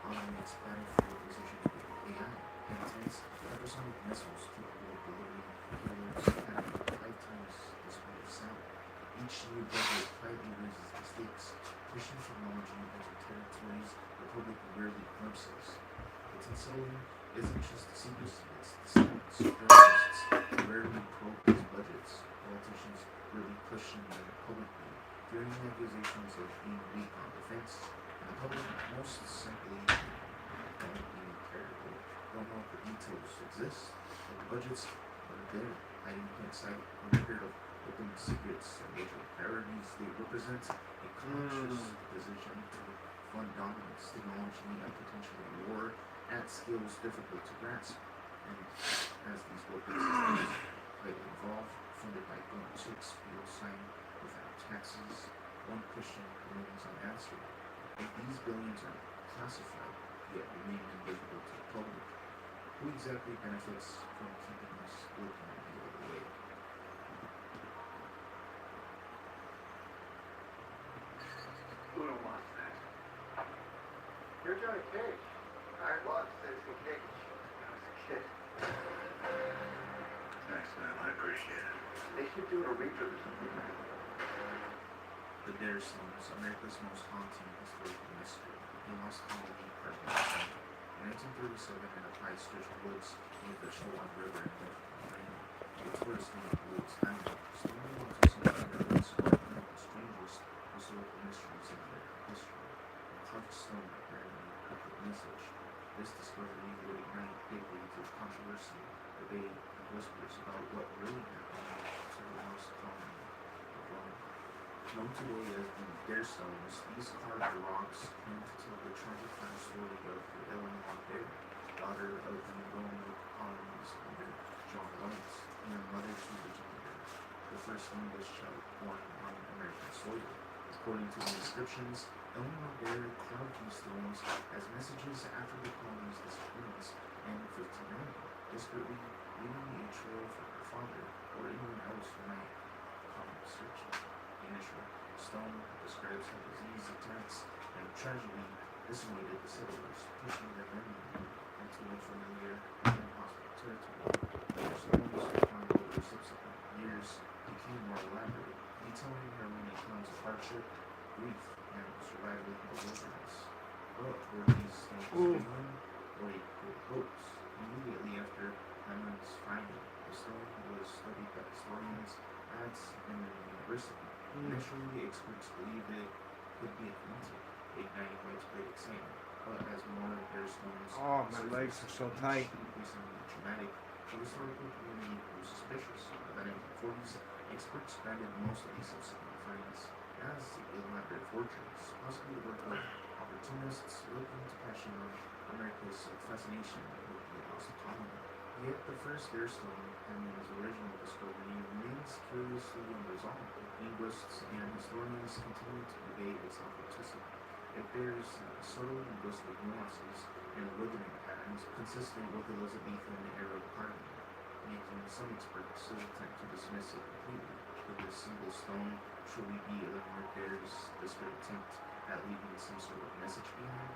automates battlefield positions with AI, hence hypersonic missiles capable of delivering payloads at 5 times the speed of sound. Each new decade quietly raises the stakes, pushing technology into territories the public rarely glimpses. Its unsettling isn't just the secrecy, it's the silence. Journalists rarely probe these budgets. Politicians rarely question them publicly, fearing accusations of being weak on defense. And the public most simply don't even care. They don't know if the details exist. But the budgets are there, hiding in plain sight, unprepared of open secrets and major priorities. They represent a conscious decision to fund dominance, technology, and potentially war at scales difficult to grasp. And as these weapon systems quietly evolve, funded by gun chicks, fuel sign without taxes, one question remains unanswered. If these billions are classified, yet remain invisible to the public, who exactly benefits from keeping us looking the other way? Who don't want that? You're Johnny Cage. I was Citizen Cage when I was a kid. Thanks, man. I appreciate it. They should do a reboot or something. The Dare Stones, America's most haunting historical mystery. A lost colony pregnant. In 1937, in the high-stretched woods near the Tillman River in Pennsylvania, a tourist named Woods Island stumbled onto something that was one of the strangest historical mysteries in American history. A carved stone bearing a cryptic message. This discovery would ignite quickly to controversy, debate, and whispers about what really happened to the lost colony of Rome. Known today as the Dare Stones, these carved rocks claim to tell the tragic story of the Illinois Dare, daughter of the Roman colonies under John Lawrence, and her mother to Virginia Dare, the first English child born on American soil. According to the inscriptions, Illinois Dare carved these stones as messages after the colony's disappearance in 1590, desperately leaving a trail for her father or anyone else who might come searching. The initial stone describes how disease attacks and tragedy decimated the settlers, pushing their memory into unfamiliar and hostile territory. The stones found over subsequent years became more elaborate, detailing how many accounts of hardship, grief, and survival in the wilderness. But were these stones genuine or a hoax? Immediately after Hammond's finding, the stone was studied by historians at Emory University. Initially, experts believed it could be authentic, igniting widespread excitement. But as more Dare stones my legs are so tight. increasingly dramatic, the historical community grew suspicious. By the 1940s, experts branded most of these subsequent finds as elaborate forgeries, possibly the work of opportunists looking to cash in on America's fascination with the lost colony. Yet the first Dare stone, Hammond's original discovery, remains curiously unresolved. Linguists and historians continue to debate its authenticity. It bears subtle linguistic nuances and rhythmic patterns consistent with Elizabethan era carving, making some experts hesitant to dismiss it completely. Could this single stone truly be Illinois Dare's desperate attempt at leaving some sort of message behind?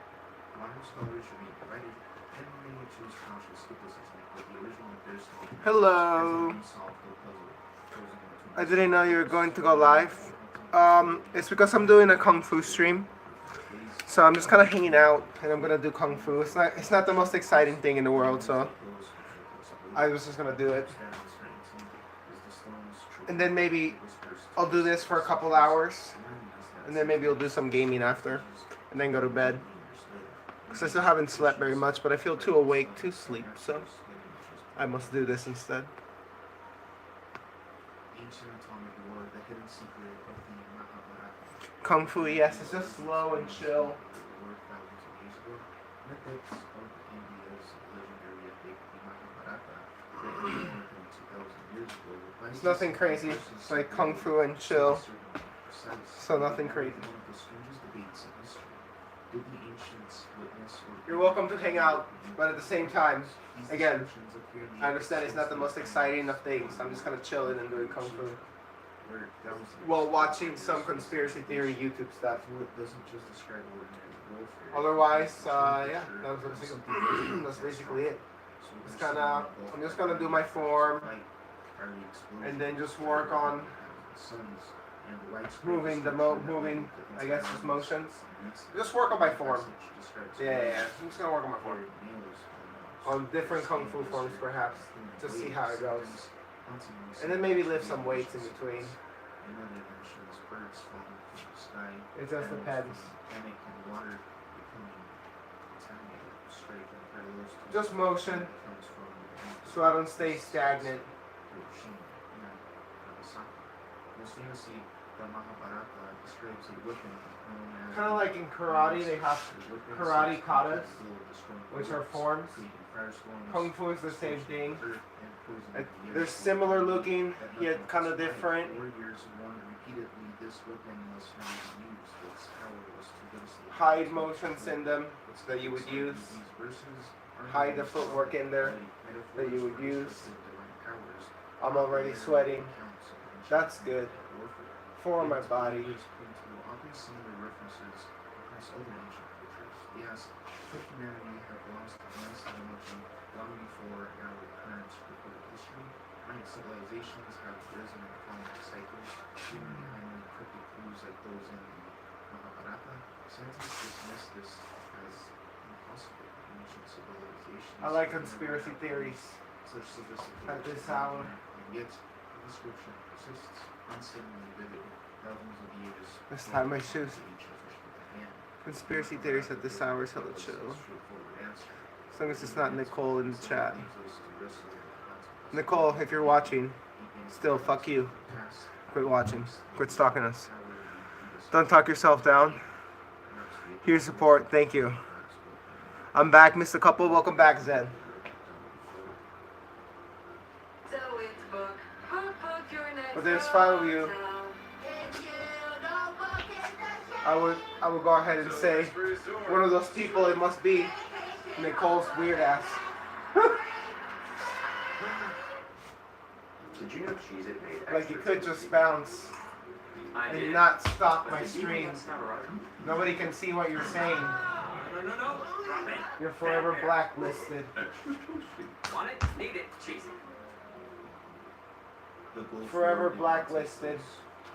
Modern scholars remain divided, and many choose cautious skepticism, but the original Dare stone Hello. has unsolved the puzzle. I didn't know you were going to go live. It's because I'm doing a kung fu stream, so I'm just kind of hanging out, and I'm gonna do kung fu. It's not the most exciting thing in the world, so I was just gonna do it. And then maybe I'll do this for a couple hours, and then maybe I'll do some gaming after, and then go to bed. Because I still haven't slept very much, but I feel too awake to sleep, so I must do this instead. Kung Fu, yes, it's just slow and chill. It's nothing crazy. It's like Kung Fu and chill. So nothing crazy. You're welcome to hang out, but at the same time, again, I understand it's not the most exciting of things. I'm just kind of chilling and doing Kung Fu while watching some conspiracy theory YouTube stuff. Doesn't just describe ordinary Otherwise, yeah, that's basically it. I'm just gonna do my form, and then just work on moving I guess, just motions. Just work on my form. Yeah. I'm just gonna work on my form. On different kung fu forms, perhaps, to see how it goes. And then maybe lift some weights in between. It just depends. Just motion, so I don't stay stagnant. Kind of like in karate, they have karate katas, which are forms. Kung Fu is the same thing. They're similar looking, yet kind of different. Hide motions in them that you would use. Hide the footwork in there that you would use. I'm already sweating. That's good for my body. Yes, humanity have lost the last emotion long before our occurrence recorded history. Many civilizations have risen and fallen in cycles, leaving behind cryptic clues like those in the Mahabharata. Scientists dismiss this as impossible. Ancient civilizations. I like conspiracy theories. Such sophistication At this hour. And yet, the description persists, unsettling vivid, thousands of years. This time my shoes. Conspiracy theories at this hour is hella chill. As long as it's not Nicole in the chat. Nicole, if you're watching, still fuck you. Quit watching. Quit stalking us. Don't talk yourself down. Here's support. Thank you. I'm back, Mr. Couple. Welcome back, Zen. But there's 5 of you. I would go ahead and say one of those people it must be Nicole's weird ass. Did you know Cheez-It made Like you could just bounce and not stop my stream. Nobody can see what you're saying. No. You're forever blacklisted. Want it? Need it? Cheese it. Forever blacklisted.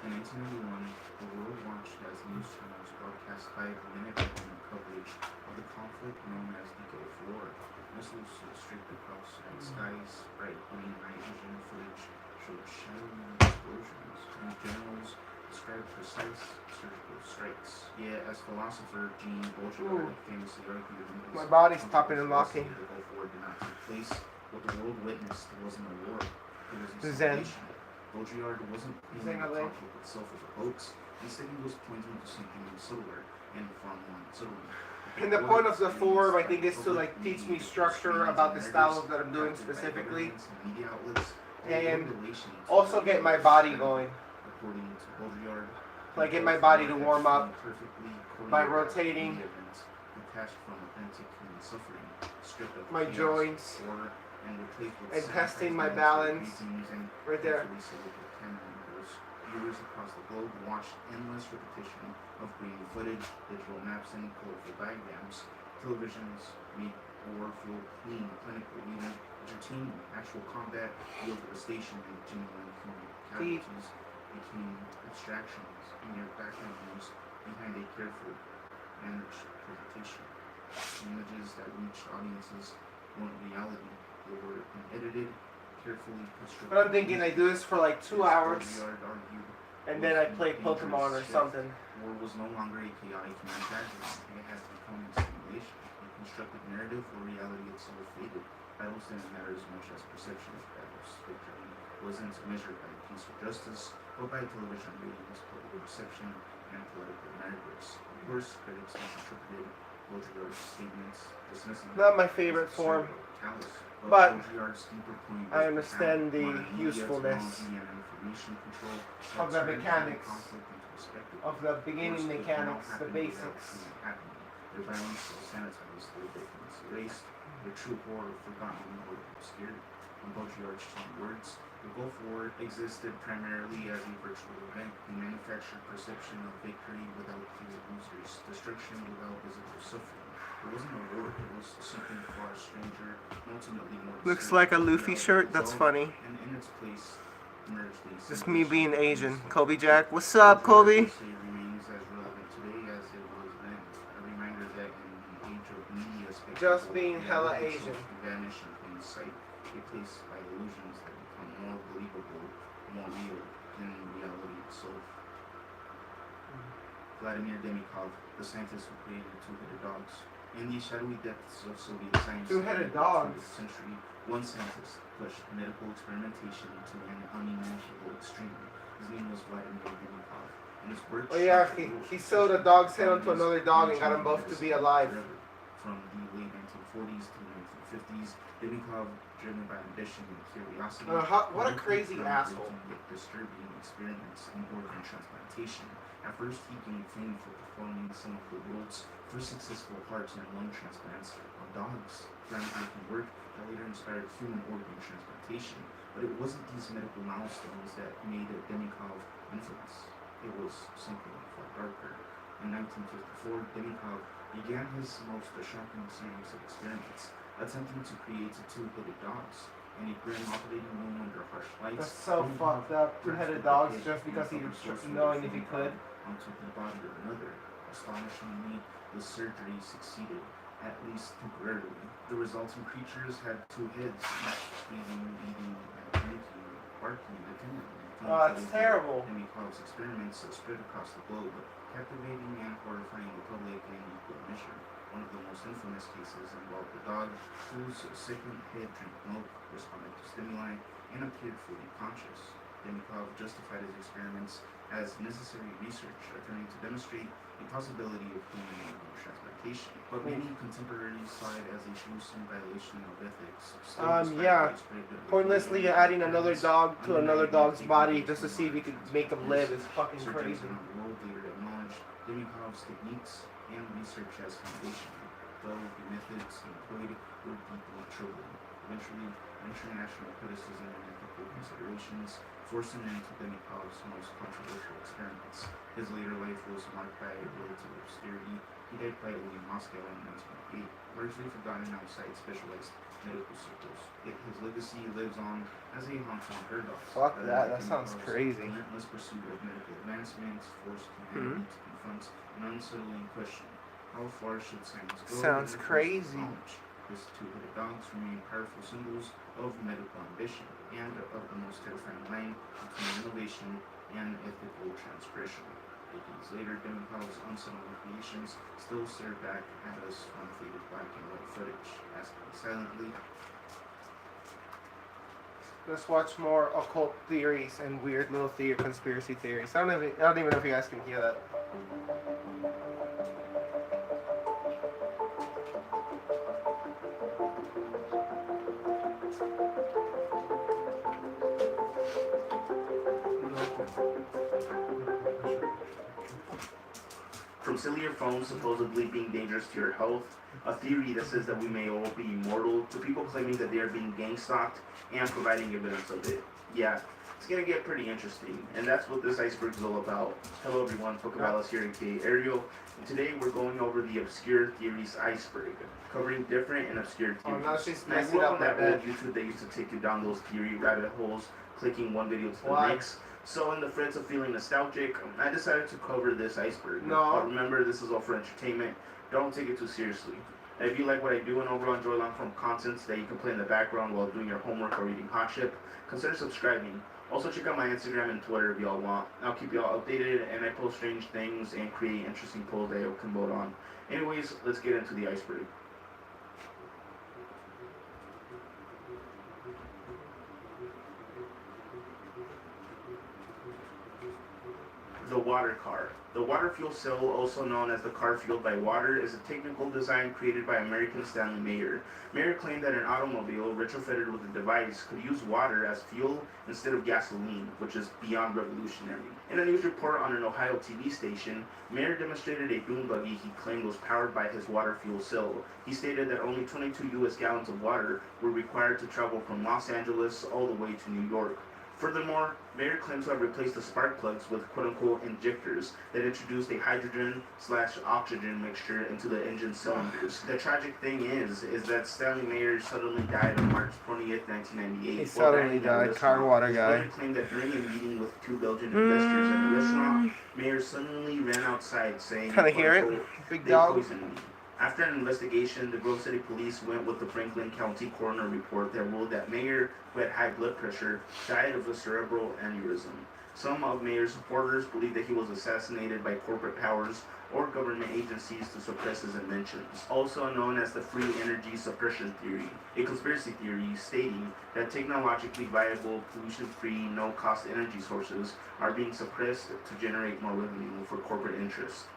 In 1991, the world watched as news channels broadcast 5-minute coverage of the conflict known as the Gulf War. Missiles streaked across night skies, bright green night vision footage showed shattering explosions, and generals described precise surgical strikes. Yeah, as philosopher Jean Baudrillard famously argued, My body's popping and locking. The Gulf War did not take place. What the world witnessed wasn't a war; it was a Zen. simulation. Baudrillard wasn't painting the conflict itself as a hoax. Instead, he was pointing to something subtler and far more unsettling. And the point of the form, I think, is to like teach me structure about the styles that I'm doing specifically, and also get my body going. Like get my body to warm up by rotating my joints and testing my balance right there. Viewers across the globe watched endless repetition of green footage, digital maps, and colorful diagrams. Televisions made war feel clean, clinical, even entertaining. Actual combat, real devastation, and genuine human casualties became abstractions, mere background news behind a careful managed presentation. Images that reached audiences weren't reality. They were unedited, carefully constructed. But I'm thinking I do this for like 2 hours, and then I play Pokemon or something. War was no longer a chaotic human tragedy. It has become a simulation. A constructed narrative where reality itself faded. Battles didn't matter as much as perception of battles. Victory wasn't measured by peace or justice, but by television ratings, public perception, and political narratives. Of course, critics misinterpreted Baudrillard's statements, dismissing Not my favorite form, but I understand the usefulness of the mechanics, of the beginning mechanics, the basics. Their violence was sanitized, their victims erased, their true horror forgotten or obscured. patriarch's words. The Gulf War existed primarily as a virtual event, a manufactured perception of victory without clear losers, destruction without visible suffering. It wasn't a war, it was something far stranger, and ultimately more Looks disturbing. like a Luffy shirt. That's funny. And in its place emerged a Just me being Asian. symbolism. Kobe Jack. What's up, Kobe? Remains as relevant today as it was then. A reminder that in the age of media Just being hella reality Asian. itself can vanish in plain sight, replaced by illusions that become more believable, more real than reality itself. Vladimir Demikov, the scientist who created two-headed dogs. In the shadowy depths of Soviet science, Two-headed in the dogs? 20th century, one scientist pushed medical experimentation to an unimaginable extreme. His name was Vladimir Demikov, and his work. Oh yeah, he sewed a dog's head onto another dog and got them both to be alive. From the late 1940s to the 1950s, Demikov, driven by ambition and curiosity, what a crazy asshole. With disturbing experiments in organ transplantation. At first, he gained fame for performing some of the world's first successful heart and lung transplants on dogs. Groundbreaking work that later inspired human organ transplantation. But it wasn't these medical milestones that made Demikov infamous. It was something far darker. In 1954, Demikov began his most shocking series of experiments, attempting to create two-headed dogs. In a grim operating room under harsh lights. That's so fucked up. Two-headed dogs just because he was knowing if he could. Onto the body of another. Astonishingly, the surgery succeeded, at least temporarily. The resulting creatures had two heads, each breathing, eating, drinking, barking independently. Oh, that's terrible. Demikov's experiments spread across the globe, captivating and horrifying the public in equal measure. One of the most infamous cases involved a dog whose second head drank milk, responded to stimuli, and appeared fully conscious. Demikov justified his experiments as necessary research, attempting to demonstrate the possibility of human organ transplantation. But many contemporaries saw it as a gruesome violation of ethics. Yeah. Pointlessly adding another dog to another dog's body just to see if you could make them live is fucking crazy. Surgeons around the world later acknowledged Demikov's techniques and research as foundational, though the methods employed were deeply troubling. Eventually, international criticism and ethical considerations forced him into Demikov's most controversial experiments. His later life was marked by relative obscurity. He died quietly in Moscow in 1908, largely forgotten outside specialized medical circles. Yet his legacy lives on as a haunting paradox. Fuck that sounds crazy. Relentless pursuit of medical advancements forced humanity to confront an unsettling question. How far should science go? Sounds in the crazy. pursuit of knowledge? His two-headed dogs remain powerful symbols of medical ambition and of the most terrifying line between innovation and ethical transgression. Decades later, Demikov's unsettling creations still stare back at us from faded black and white footage, asking silently. Let's watch more occult theories and weird little conspiracy theories. I don't even know if you guys can hear that. From cellular phones supposedly being dangerous to your health, a theory that says that we may all be immortal, to people claiming that they are being gang-stalked and providing evidence of it. Yeah, it's gonna get pretty interesting, and that's what this iceberg is all about. Hello everyone, Pokeballas here in K Ariel, and today we're going over the Obscure Theories iceberg, covering different and obscure theories. Oh, now she's I messing grew up up on my that old bed. YouTube that used to take you down those theory rabbit holes, clicking one video to the Why? next. So in the threads of feeling nostalgic, I decided to cover this iceberg. No. But remember, this is all for entertainment. Don't take it too seriously. And if you like what I do and overall enjoy long-form content that you can play in the background while doing your homework or eating hot chip, consider subscribing. Also check out my Instagram and Twitter if y'all want. I'll keep y'all updated, and I post strange things and create interesting polls that y'all can vote on. Anyways, let's get into the iceberg. The water car. The water fuel cell, also known as the car fueled by water, is a technical design created by American Stanley Mayer. Mayer claimed that an automobile retrofitted with a device could use water as fuel instead of gasoline, which is beyond revolutionary. In a news report on an Ohio TV station, Mayer demonstrated a dune buggy he claimed was powered by his water fuel cell. He stated that only 22 U.S. gallons of water were required to travel from Los Angeles all the way to New York. Furthermore, Mayer claims to have replaced the spark plugs with quote-unquote injectors that introduced a hydrogen/oxygen mixture into the engine cylinders. The tragic thing is that Stanley Mayer suddenly died on March 20th, 1998. He suddenly died, car water guy. He claimed that during a meeting with two Belgian investors at a restaurant, Mayer suddenly ran outside saying, Can I hear it? quote-unquote, Big "They dog. poisoned me." After an investigation, the Grove City Police went with the Franklin County coroner report that ruled that Mayer, who had high blood pressure, died of a cerebral aneurysm. Some of Mayer's supporters believe that he was assassinated by corporate powers or government agencies to suppress his inventions, also known as the free energy suppression theory, a conspiracy theory stating that technologically viable, pollution-free, no-cost energy sources are being suppressed to generate more revenue for corporate interests.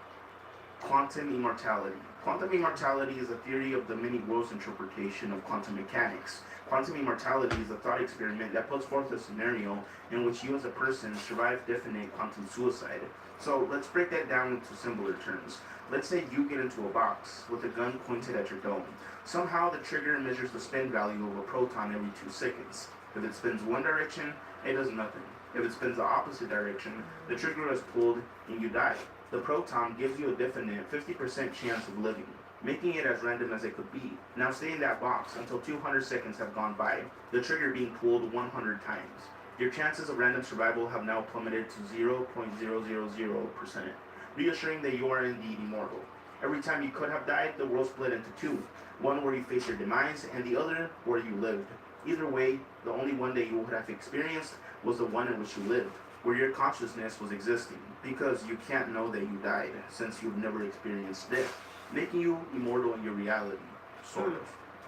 Quantum immortality. Quantum immortality is a theory of the many worlds interpretation of quantum mechanics. Quantum immortality is a thought experiment that puts forth a scenario in which you as a person survive definite quantum suicide. So let's break that down into simpler terms. Let's say you get into a box with a gun pointed at your dome. Somehow the trigger measures the spin value of a proton every 2 seconds. If it spins one direction, it does nothing. If it spins the opposite direction, the trigger is pulled and you die. The proton gives you a definite 50% chance of living, making it as random as it could be. Now stay in that box until 200 seconds have gone by, the trigger being pulled 100 times. Your chances of random survival have now plummeted to 0.000%, reassuring that you are indeed immortal. Every time you could have died, the world split into two, one where you face your demise and the other where you lived. Either way, the only one that you would have experienced was the one in which you lived, where your consciousness was existing, because you can't know that you died, since you've never experienced death, making you immortal in your reality, sort of.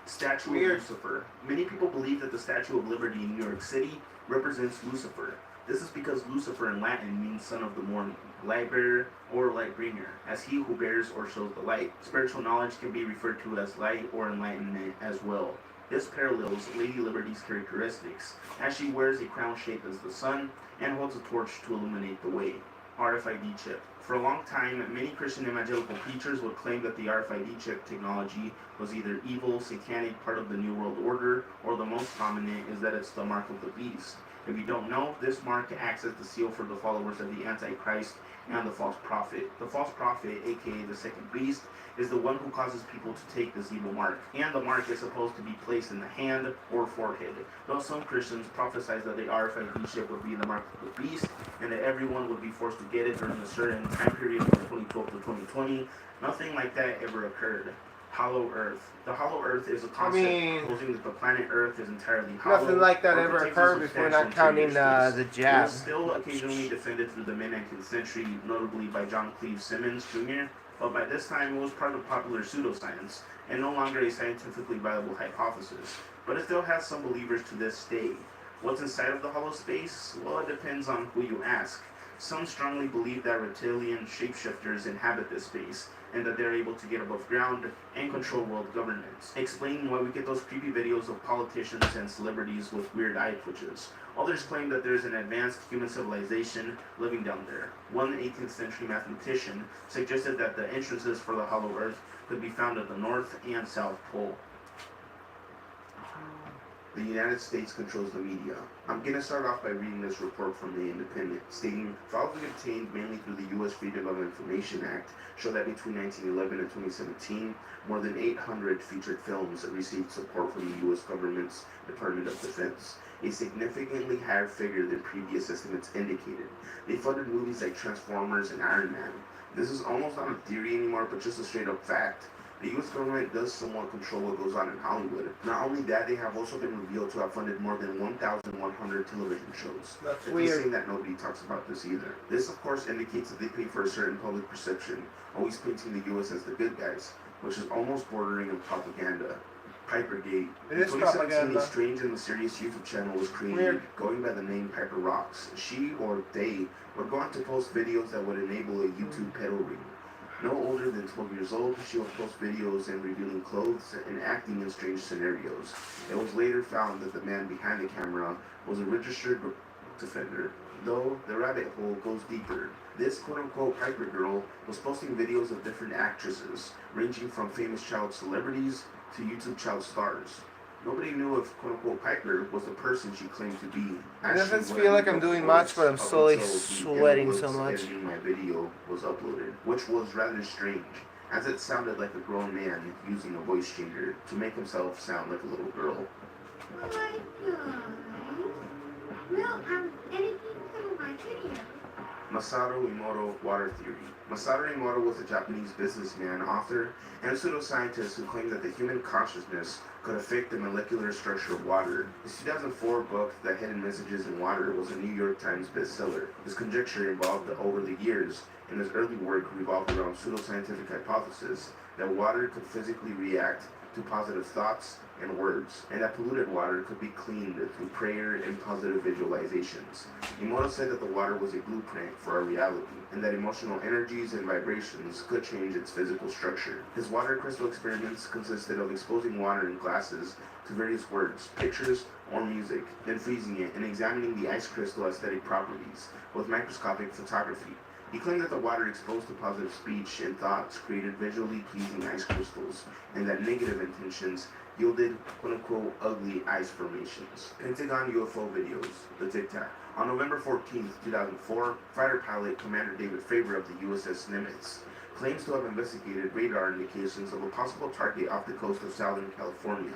Statue of Lucifer. Many people believe that the Statue of Liberty in New York City represents Lucifer. This is because Lucifer in Latin means son of the morning, light bearer, or light bringer, as he who bears or shows the light. Spiritual knowledge can be referred to as light or enlightenment as well. This parallels Lady Liberty's characteristics, as she wears a crown shaped as the sun and holds a torch to illuminate the way. RFID chip. For a long time, many Christian evangelical preachers would claim that the RFID chip technology was either evil, satanic, part of the New World Order, or the most prominent is that it's the mark of the beast. If you don't know, this mark acts as the seal for the followers of the Antichrist and the false prophet. The false prophet, aka the second beast, is the one who causes people to take this evil mark, and the mark is supposed to be placed in the hand or forehead. Though some Christians prophesied that the RFID chip would be the mark of the beast, and that everyone would be forced to get it during a certain time period from 2012 to 2020, nothing like that ever occurred. Hollow Earth. The hollow Earth is a concept posing that the planet Earth is entirely hollow. Nothing like that or ever contains a occurred before, not substantial counting interior space. the It jab. was still occasionally defended through the mid-19th century, notably by John Cleave Simmons Jr., but by this time it was part of popular pseudoscience, and no longer a scientifically viable hypothesis. But it still has some believers to this day. What's inside of the hollow space? Well, it depends on who you ask. Some strongly believe that reptilian shapeshifters inhabit this space, and that they're able to get above ground and control world governance, explaining why we get those creepy videos of politicians and celebrities with weird eye twitches. Others claim that there's an advanced human civilization living down there. One 18th century mathematician suggested that the entrances for the hollow earth could be found at the North and South Pole. The United States controls the media. I'm going to start off by reading this report from The Independent, stating, files obtained mainly through the U.S. Freedom of Information Act show that between 1911 and 2017, more than 800 featured films received support from the U.S. government's Department of Defense, a significantly higher figure than previous estimates indicated. They funded movies like Transformers and Iron Man. This is almost not a theory anymore, but just a straight-up fact. The U.S. government does somewhat control what goes on in Hollywood. Not only that, they have also been revealed to have funded more than 1,100 television shows. That's It's weird. saying that nobody talks about this either. This, of course, indicates that they pay for a certain public perception, always painting the U.S. as the good guys, which is almost bordering on propaganda. Pipergate. It In is 2017, propaganda. a strange and mysterious YouTube channel was created Weird. going by the name Piper Rocks. She, or they, would go on to post videos that would enable a YouTube pedo ring. No older than 12 years old, she would post videos and revealing clothes and acting in strange scenarios. It was later found that the man behind the camera was a registered defender. Though the rabbit hole goes deeper. This quote-unquote Piper girl was posting videos of different actresses, ranging from famous child celebrities to YouTube child stars. Nobody knew if quote-unquote Piper was the person she claimed to be. It doesn't feel like I'm doing much, but I'm slowly sweating so much. Editing my video was uploaded, which was rather strange, as it sounded like a grown man using a voice changer to make himself sound like a little girl. Oh my God. Well, I'm editing some of my videos. Masaru Emoto Water Theory. Masaru Emoto was a Japanese businessman, author, and pseudoscientist who claimed that the human consciousness could affect the molecular structure of water. His 2004 book, The Hidden Messages in Water, was a New York Times bestseller. His conjecture involved over the years, and his early work revolved around pseudoscientific hypothesis that water could physically react to positive thoughts and words, and that polluted water could be cleaned through prayer and positive visualizations. Emoto said that the water was a blueprint for our reality, and that emotional energies and vibrations could change its physical structure. His water crystal experiments consisted of exposing water in glasses to various words, pictures, or music, then freezing it and examining the ice crystal aesthetic properties with microscopic photography. He claimed that the water exposed to positive speech and thoughts created visually pleasing ice crystals, and that negative intentions yielded quote-unquote ugly ice formations. Pentagon UFO videos, the Tic Tac. On November 14, 2004, fighter pilot Commander David Faber of the USS Nimitz claims to have investigated radar indications of a possible target off the coast of Southern California.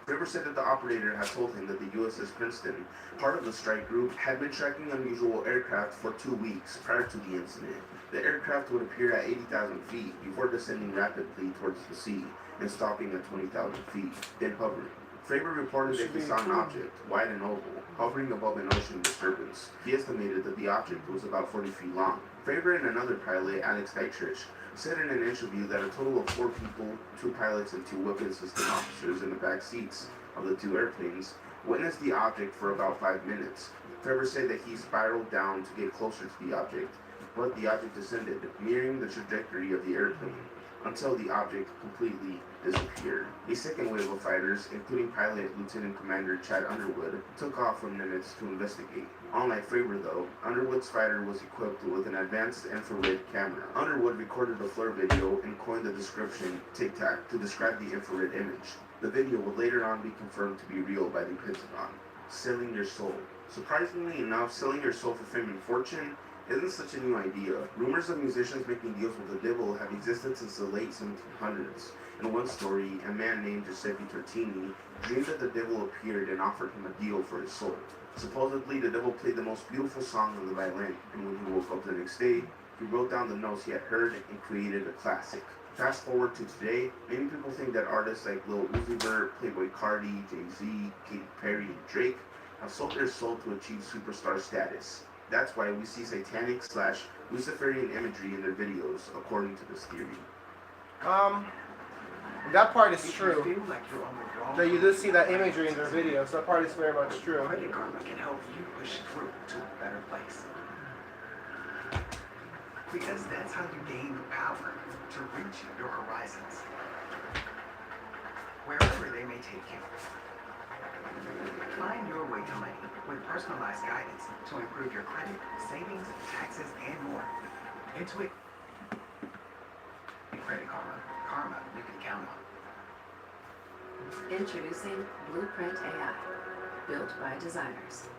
Faber said that the operator had told him that the USS Princeton, part of the strike group, had been tracking unusual aircraft for 2 weeks prior to the incident. The aircraft would appear at 80,000 feet before descending rapidly towards the sea and stopping at 20,000 feet, then hovering. Faber reported that he saw an object, wide and oval, hovering above an ocean disturbance. He estimated that the object was about 40 feet long. Faber and another pilot, Alex Dietrich, said in an interview that a total of 4 people, 2 pilots and 2 weapons system officers in the back seats of the 2 airplanes, witnessed the object for about 5 minutes. Faber said that he spiraled down to get closer to the object, but the object descended, mirroring the trajectory of the airplane, until the object completely disappeared. A second wave of fighters, including pilot Lieutenant Commander Chad Underwood, took off from Nimitz to investigate. Unlike Faber though, Underwood's fighter was equipped with an advanced infrared camera. Underwood recorded a FLIR video and coined the description Tic Tac to describe the infrared image. The video would later on be confirmed to be real by the Pentagon. Selling your soul. Surprisingly enough, selling your soul for fame and fortune isn't such a new idea. Rumors of musicians making deals with the devil have existed since the late 1700s. In one story, a man named Giuseppe Tartini dreamed that the devil appeared and offered him a deal for his soul. Supposedly, the devil played the most beautiful song on the violin, and when he woke up the next day, he wrote down the notes he had heard and created a classic. Fast forward to today, many people think that artists like Lil Uzi Vert, Playboi Carti, Jay-Z, Katy Perry, and Drake have sold their soul to achieve superstar status. That's why we see satanic/Luciferian imagery in their videos, according to this theory. That part is If true. you feel like you're on the wrong That you do see that imagery in their videos. That part is very much true. Credit Karma can help you push through to a better place. Because that's how you gain the power to reach your horizons. Wherever they may take you. Find your way to money with personalized guidance to improve your credit, savings, taxes, and more. Intuit. Credit Karma. Karma you can count on. Introducing Blueprint AI, built by designers.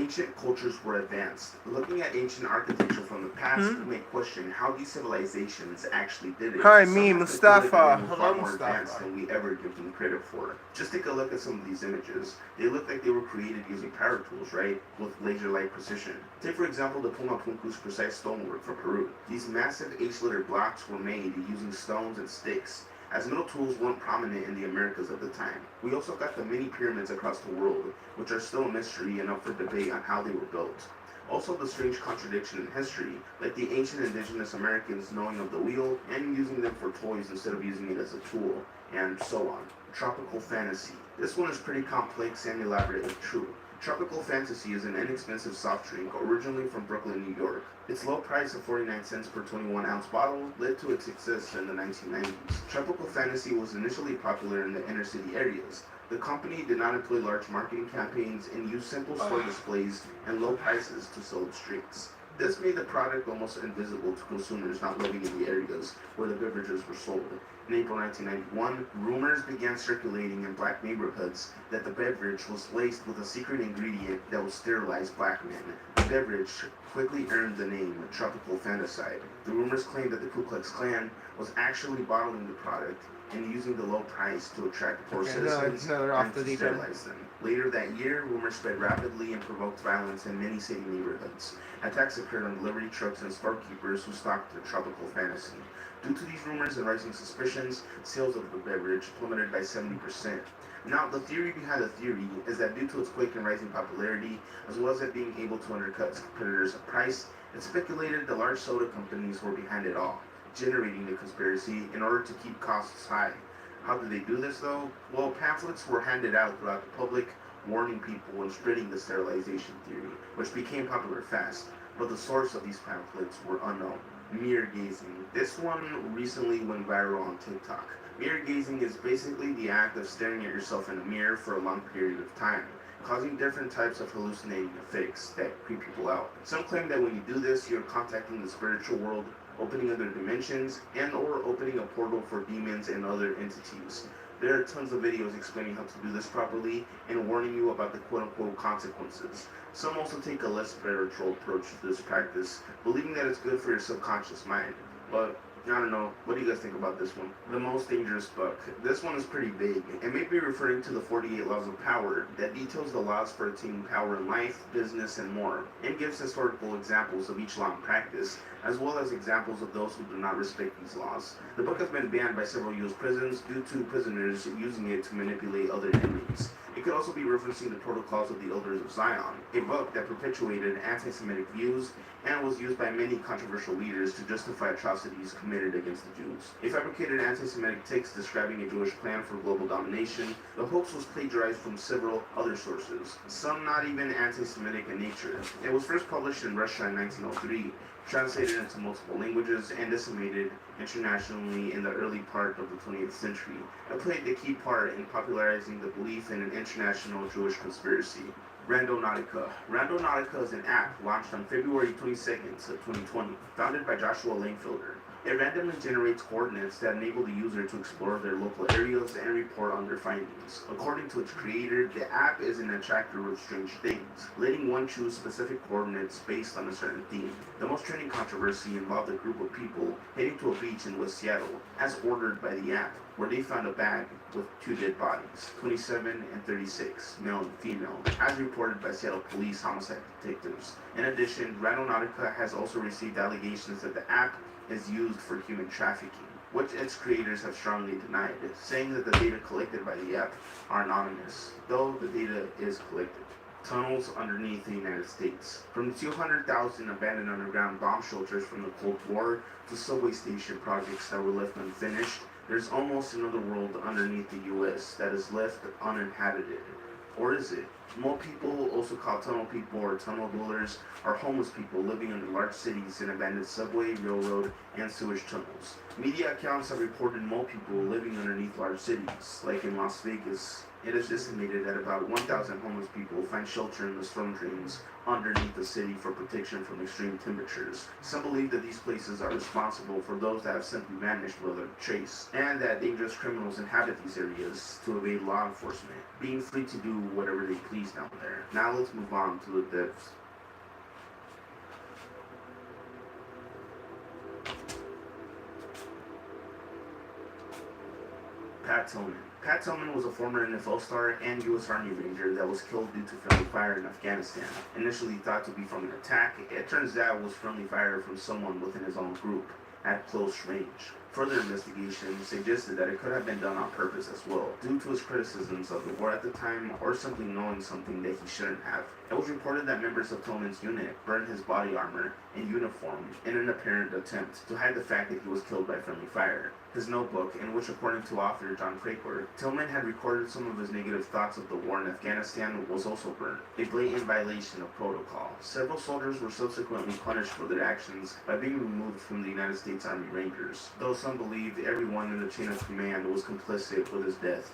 ancient cultures were advanced. Looking at ancient architecture from the past, we may question how these civilizations actually did it. Hi, Some me, have Mustafa. concluded they were Hello, far more advanced Mustafa. than we ever give them credit for. Just take a look at some of these images. They look like they were created using power tools, right? With laser-like precision. Take for example the Pumapunku's precise stonework from Peru. These massive H-letter blocks were made using stones and sticks, as metal tools weren't prominent in the Americas at the time. We also got the mini pyramids across the world, which are still a mystery and up for debate on how they were built. Also the strange contradiction in history, like the ancient indigenous Americans knowing of the wheel and using them for toys instead of using it as a tool, and so on. Tropical fantasy. This one is pretty complex and elaborate if true. Tropical Fantasy is an inexpensive soft drink originally from Brooklyn, New York. Its low price of 49 cents per 21-ounce bottle led to its success in the 1990s. Tropical Fantasy was initially popular in the inner city areas. The company did not employ large marketing campaigns and used simple store displays and low prices to sell its drinks. This made the product almost invisible to consumers not living in the areas where the beverages were sold. In April 1991, rumors began circulating in black neighborhoods that the beverage was laced with a secret ingredient that would sterilize black men. The beverage quickly earned the name Tropical Fantaside. The rumors claimed that the Ku Klux Klan was actually bottling the product and using the low price to attract poor citizens and to sterilize them. Later that year, rumors spread rapidly and provoked violence in many city neighborhoods. Attacks occurred on delivery trucks and storekeepers who stocked the Tropical Fantasy. Due to these rumors and rising suspicions, sales of the beverage plummeted by 70%. Now, the theory behind the theory is that due to its quick and rising popularity, as well as it being able to undercut its competitors' price, it's speculated the large soda companies were behind it all, generating the conspiracy in order to keep costs high. How did they do this though? Well, pamphlets were handed out throughout the public, warning people and spreading the sterilization theory, which became popular fast, but the source of these pamphlets were unknown. Mirror gazing. This one recently went viral on TikTok. Mirror gazing is basically the act of staring at yourself in a mirror for a long period of time, causing different types of hallucinating effects that creep people out. Some claim that when you do this, you're contacting the spiritual world, opening other dimensions, and or opening a portal for demons and other entities. There are tons of videos explaining how to do this properly and warning you about the quote-unquote consequences. Some also take a less spiritual approach to this practice, believing that it's good for your subconscious mind. But I don't know, what do you guys think about this one? The most dangerous book. This one is pretty vague, and may be referring to the 48 Laws of Power that details the laws for attaining power in life, business, and more, and gives historical examples of each law in practice, as well as examples of those who do not respect these laws. The book has been banned by several U.S. prisons due to prisoners using it to manipulate other inmates. It could also be referencing the Protocols of the Elders of Zion, a book that perpetuated anti-Semitic views and was used by many controversial leaders to justify atrocities committed against the Jews. A fabricated anti-Semitic text describing a Jewish plan for global domination, the hoax was plagiarized from several other sources, some not even anti-Semitic in nature. It was first published in Russia in 1903, translated into multiple languages, and disseminated internationally in the early part of the 20th century. It played the key part in popularizing the belief in an international Jewish conspiracy. Randonautica. Randonautica is an app launched on February 22nd of 2020, founded by Joshua Langfelder. It randomly generates coordinates that enable the user to explore their local areas and report on their findings. According to its creator, the app is an attractor of strange things, letting one choose specific coordinates based on a certain theme. The most trending controversy involved a group of people heading to a beach in West Seattle, as ordered by the app, where they found a bag with 2 dead bodies, 27 and 36, male and female, as reported by Seattle police homicide detectives. In addition, Randonautica has also received allegations that the app is used for human trafficking, which its creators have strongly denied, saying that the data collected by the app are anonymous, though the data is collected. Tunnels underneath the United States. From the 200,000 abandoned underground bomb shelters from the Cold War to subway station projects that were left unfinished, there's almost another world underneath the U.S. that is left uninhabited. Or is it? More people, also called tunnel people or tunnel dwellers, are homeless people living in large cities in abandoned subway, railroad, and sewage tunnels. Media accounts have reported more people living underneath large cities, like in Las Vegas. It is estimated that about 1,000 homeless people find shelter in the storm drains underneath the city for protection from extreme temperatures. Some believe that these places are responsible for those that have simply vanished without a trace, and that dangerous criminals inhabit these areas to evade law enforcement, being free to do whatever they please. please down there. Now let's move on to the depths. Tillman. Pat Tillman was a former NFL star and U.S. Army Ranger that was killed due to friendly fire in Afghanistan. Initially thought to be from an attack, it turns out it was friendly fire from someone within his own group at close range. Further investigation suggested that it could have been done on purpose as well, due to his criticisms of the war at the time or simply knowing something that he shouldn't have. It was reported that members of Tillman's unit burned his body armor and uniform in an apparent attempt to hide the fact that he was killed by friendly fire. His notebook, in which according to author John Craigworth, Tillman had recorded some of his negative thoughts of the war in Afghanistan, was also burned, a blatant violation of protocol. Several soldiers were subsequently punished for their actions by being removed from the United States Army Rangers, though some believed everyone in the chain of command was complicit with his death.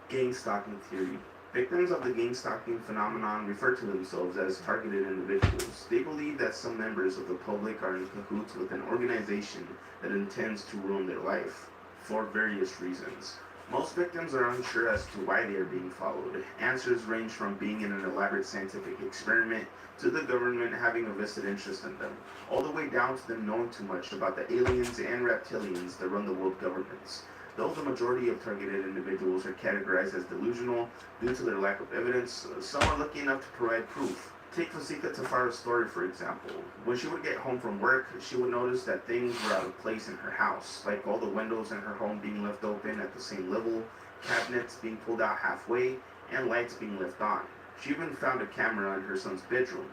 Gangstalking theory. Victims of the gangstalking phenomenon refer to themselves as targeted individuals. They believe that some members of the public are in cahoots with an organization that intends to ruin their life for various reasons. Most victims are unsure as to why they are being followed. Answers range from being in an elaborate scientific experiment to the government having a vested interest in them, all the way down to them knowing too much about the aliens and reptilians that run the world governments. Though the majority of targeted individuals are categorized as delusional due to their lack of evidence, some are lucky enough to provide proof. Take Fasika Tafar's story, for example. When she would get home from work, she would notice that things were out of place in her house, like all the windows in her home being left open at the same level, cabinets being pulled out halfway, and lights being left on. She even found a camera in her son's bedroom.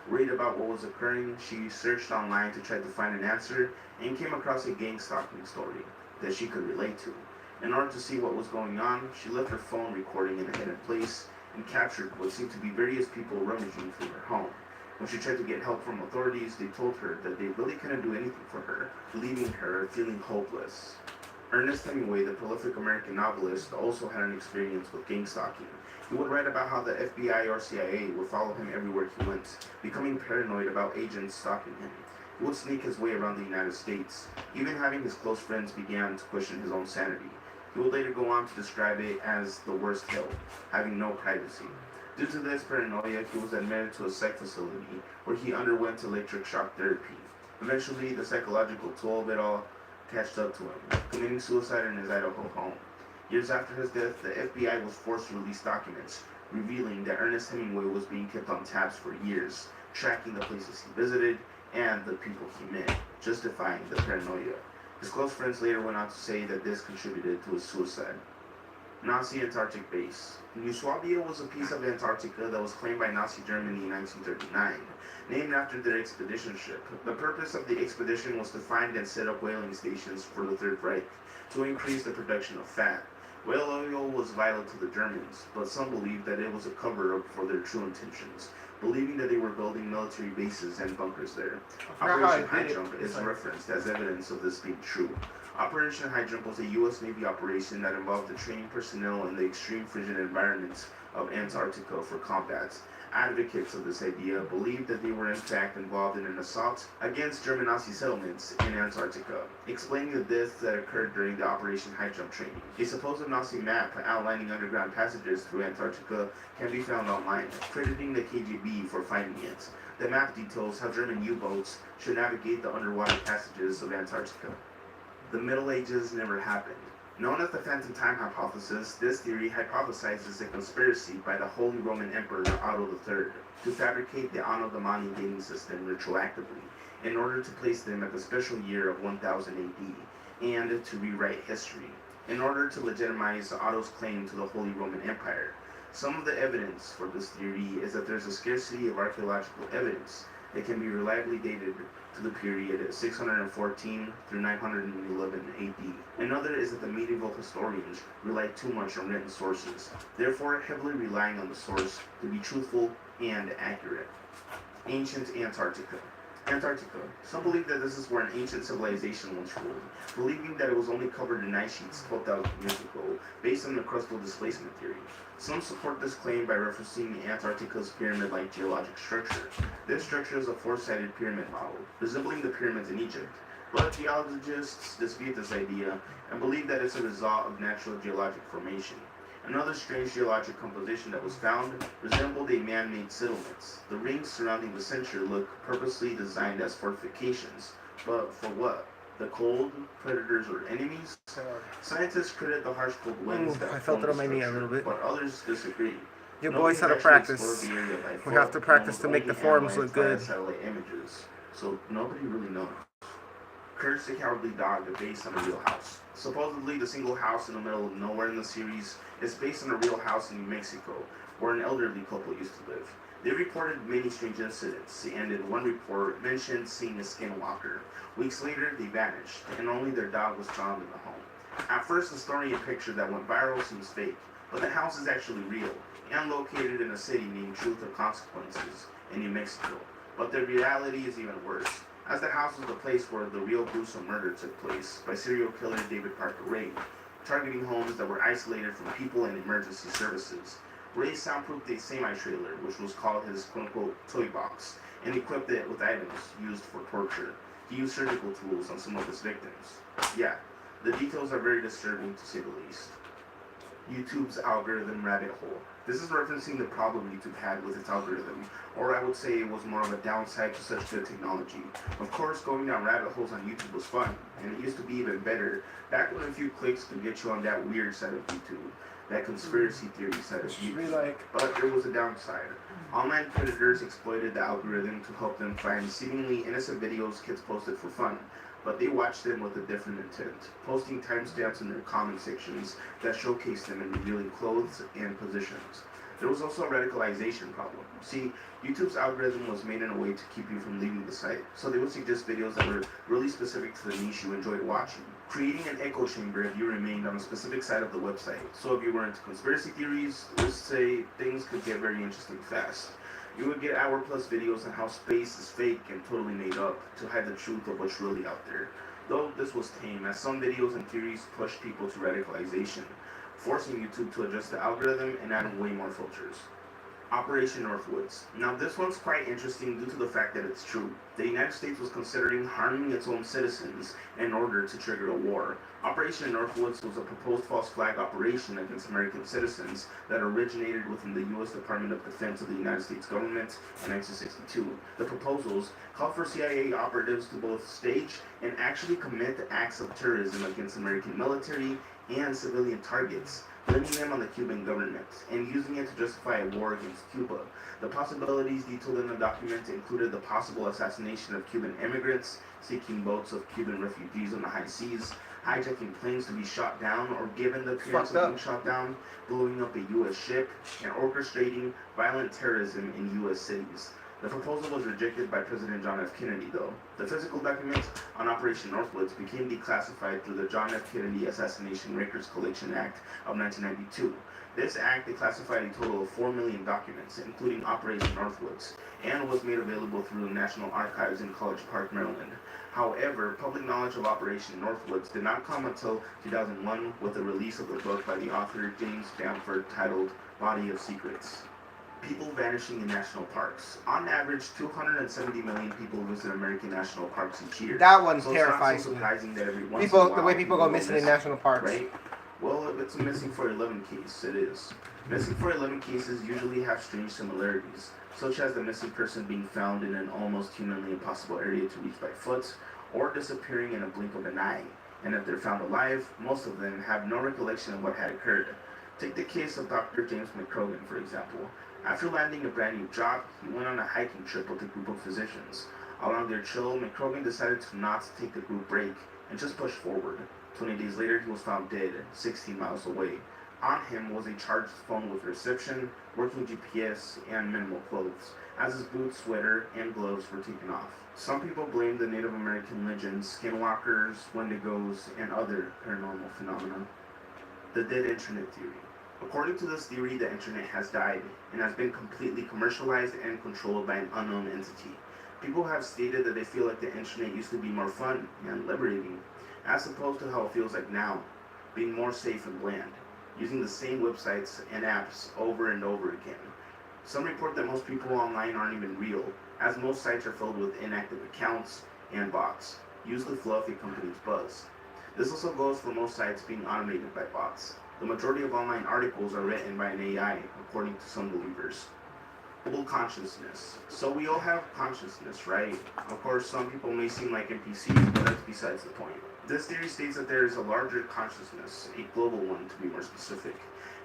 Worried about what was occurring, she searched online to try to find an answer and came across a gang-stalking story that she could relate to. In order to see what was going on, she left her phone recording in a hidden place and captured what seemed to be various people rummaging through her home. When she tried to get help from authorities, they told her that they really couldn't do anything for her, leaving her feeling hopeless. Ernest Hemingway, the prolific American novelist, also had an experience with gang stalking. He would write about how the FBI or CIA would follow him everywhere he went, becoming paranoid about agents stalking him. He would sneak his way around the United States. Even having his close friends began to question his own sanity. He would later go on to describe it as the worst hell, having no privacy. Due to this paranoia, he was admitted to a psych facility where he underwent electric shock therapy. Eventually, the psychological toll of it all catched up to him, committing suicide in his Idaho home. Years after his death, the FBI was forced to release documents, revealing that Ernest Hemingway was being kept on tabs for years, tracking the places he visited and the people he met, justifying the paranoia. His close friends later went on to say that this contributed to his suicide. Nazi Antarctic base. New Swabia was a piece of Antarctica that was claimed by Nazi Germany in 1939, named after their expedition ship. The purpose of the expedition was to find and set up whaling stations for the Third Reich to increase the production of fat. Whale oil was vital to the Germans, but some believed that it was a cover-up for their true intentions, believing that they were building military bases and bunkers there. Operation High Jump is referenced as evidence of this being true. Operation High Jump was a U.S. Navy operation that involved the training personnel in the extreme frigid environments of Antarctica for combat. Advocates of this idea believed that they were in fact involved in an assault against German Nazi settlements in Antarctica, explaining the deaths that occurred during the Operation High Jump training. A supposed Nazi map outlining underground passages through Antarctica can be found online, crediting the KGB for finding it. The map details how German U-boats should navigate the underwater passages of Antarctica. The Middle Ages never happened. Known as the Phantom Time Hypothesis, this theory hypothesizes a conspiracy by the Holy Roman Emperor Otto III to fabricate the Anno Domini dating system retroactively in order to place them at the special year of 1000 AD and to rewrite history in order to legitimize Otto's claim to the Holy Roman Empire. Some of the evidence for this theory is that there's a scarcity of archaeological evidence that can be reliably dated to the period 614 through 911 AD. Another is that the medieval historians relied too much on written sources, therefore heavily relying on the source to be truthful and accurate. Ancient Antarctica. Antarctica. Some believe that this is where an ancient civilization once ruled, believing that it was only covered in ice sheets 12,000 years ago, based on the crustal displacement theory. Some support this claim by referencing Antarctica's pyramid-like geologic structure. This structure is a four-sided pyramid model, resembling the pyramids in Egypt, but geologists dispute this idea and believe that it's a result of natural geologic formation. Another strange geologic composition that was found resembled a man-made settlement. The rings surrounding the center looked purposely designed as fortifications. But for what? The cold, predators, or enemies? Scientists credit the harsh cold winds that I felt it formed on my the knee a structure, little bit. but others disagree. Your Nobody boys had to actually practice. explored the area by We foot, have to and practice was to make the only forms look analyzed via good. satellite images, so nobody really knows. Curse the Cowardly Dog, based on a real house. Supposedly, the single house in the middle of nowhere in the series is based on a real house in New Mexico, where an elderly couple used to live. They reported many strange incidents, and in one report mentioned seeing a skinwalker. Weeks later, they vanished, and only their dog was found in the home. At first, the story and picture that went viral seems fake, but the house is actually real, and located in a city named Truth or Consequences in New Mexico. But the reality is even worse, as the house was the place where the real gruesome murder took place by serial killer David Parker Ray, targeting homes that were isolated from people and emergency services. Ray soundproofed a semi-trailer, which was called his quote-unquote toy box, and equipped it with items used for torture. He used surgical tools on some of his victims. Yeah, the details are very disturbing to say the least. YouTube's algorithm rabbit hole. This is referencing the problem YouTube had with its algorithm, or I would say it was more of a downside to such good technology. Of course, going down rabbit holes on YouTube was fun, and it used to be even better back when a few clicks could get you on that weird side of YouTube, that conspiracy theory side of YouTube. But there was a downside. Online predators exploited the algorithm to help them find seemingly innocent videos kids posted for fun, but they watched them with a different intent, posting timestamps in their comment sections that showcased them in revealing clothes and positions. There was also a radicalization problem. See, YouTube's algorithm was made in a way to keep you from leaving the site, so they would suggest videos that were really specific to the niche you enjoyed watching, creating an echo chamber if you remained on a specific side of the website. So if you were into conspiracy theories, let's say, things could get very interesting fast. You would get hour-plus videos on how space is fake and totally made up to hide the truth of what's really out there. Though this was tame, as some videos and theories pushed people to radicalization, forcing YouTube to adjust the algorithm and add way more filters. Operation Northwoods. Now this one's quite interesting due to the fact that it's true. The United States was considering harming its own citizens in order to trigger a war. Operation Northwoods was a proposed false flag operation against American citizens that originated within the U.S. Department of Defense of the United States government in 1962. The proposals called for CIA operatives to both stage and actually commit acts of terrorism against American military and civilian targets, blaming them on the Cuban government, and using it to justify a war against Cuba. The possibilities detailed in the document included the possible assassination of Cuban immigrants, sinking boats of Cuban refugees on the high seas, hijacking planes to be shot down or given the appearance of being shot down, blowing up a U.S. ship, and orchestrating violent terrorism in U.S. cities. The proposal was rejected by President John F. Kennedy, though. The physical documents on Operation Northwoods became declassified through the John F. Kennedy Assassination Records Collection Act of 1992. This act declassified a total of 4 million documents, including Operation Northwoods, and was made available through the National Archives in College Park, Maryland. However, public knowledge of Operation Northwoods did not come until 2001 with the release of the book by the author James Bamford titled Body of Secrets. People vanishing in national parks. On average, 270 million people visit American national parks each year. That one so terrifies it's not so me. surprising that every once People, in a while, the way people go missing in national parks. Right? Well, if it's a missing for 11 case, it is. Missing for 11 cases usually have strange similarities, such as the missing person being found in an almost humanly impossible area to reach by foot, or disappearing in a blink of an eye. And if they're found alive, most of them have no recollection of what had occurred. Take the case of Dr. James McCrogan, for example. After landing a brand new job, he went on a hiking trip with a group of physicians. Along their chill, McCrogan decided to not take a group break and just push forward. 20 days later, he was found dead, 16 miles away. On him was a charged phone with reception, working GPS, and minimal clothes, as his boots, sweater, and gloves were taken off. Some people blame the Native American legends, skinwalkers, wendigos, and other paranormal phenomena. The dead internet theory. According to this theory, the internet has died and has been completely commercialized and controlled by an unknown entity. People have stated that they feel like the internet used to be more fun and liberating, as opposed to how it feels like now, being more safe and bland, using the same websites and apps over and over again. Some report that most people online aren't even real, as most sites are filled with inactive accounts and bots, used to fluff a company's buzz. This also goes for most sites being automated by bots. The majority of online articles are written by an AI, according to some believers. Global consciousness. So we all have consciousness, right? Of course, some people may seem like NPCs, but that's besides the point. This theory states that there is a larger consciousness, a global one to be more specific,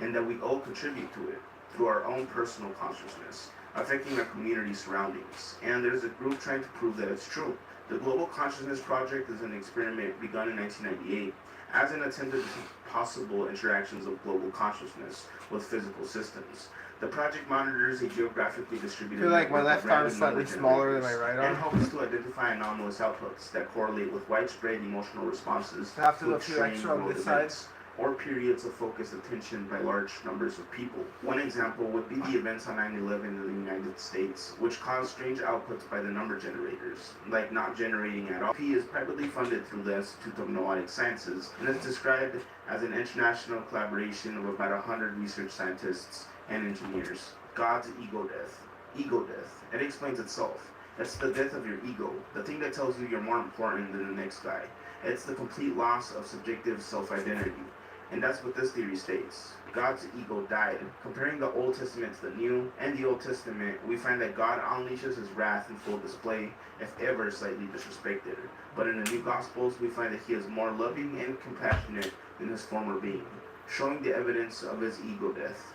and that we all contribute to it through our own personal consciousness, affecting our community surroundings. And there's a group trying to prove that it's true. The Global Consciousness Project is an experiment begun in 1998 as an attempt to see possible interactions of global consciousness with physical systems. The project monitors a geographically distributed I feel like my network of left arm is random slightly number smaller than my generators right and arm. hopes to identify anomalous outputs that correlate with widespread emotional responses I have to do a with few strange extra on world this side. events or periods of focused attention by large numbers of people. One example would be the events on 9/11 in the United States, which caused strange outputs by the number generators, like not generating at all. P is privately funded through the Institute of Noetic Sciences and is described as an international collaboration of about 100 research scientists and engineers. God's ego death. Ego death. It explains itself. It's the death of your ego, the thing that tells you you're more important than the next guy. It's the complete loss of subjective self-identity. And that's what this theory states. God's ego died. Comparing the Old Testament to the New and the Old Testament, we find that God unleashes his wrath in full display, if ever slightly disrespected. But in the New Gospels, we find that he is more loving and compassionate than his former being, showing the evidence of his ego death.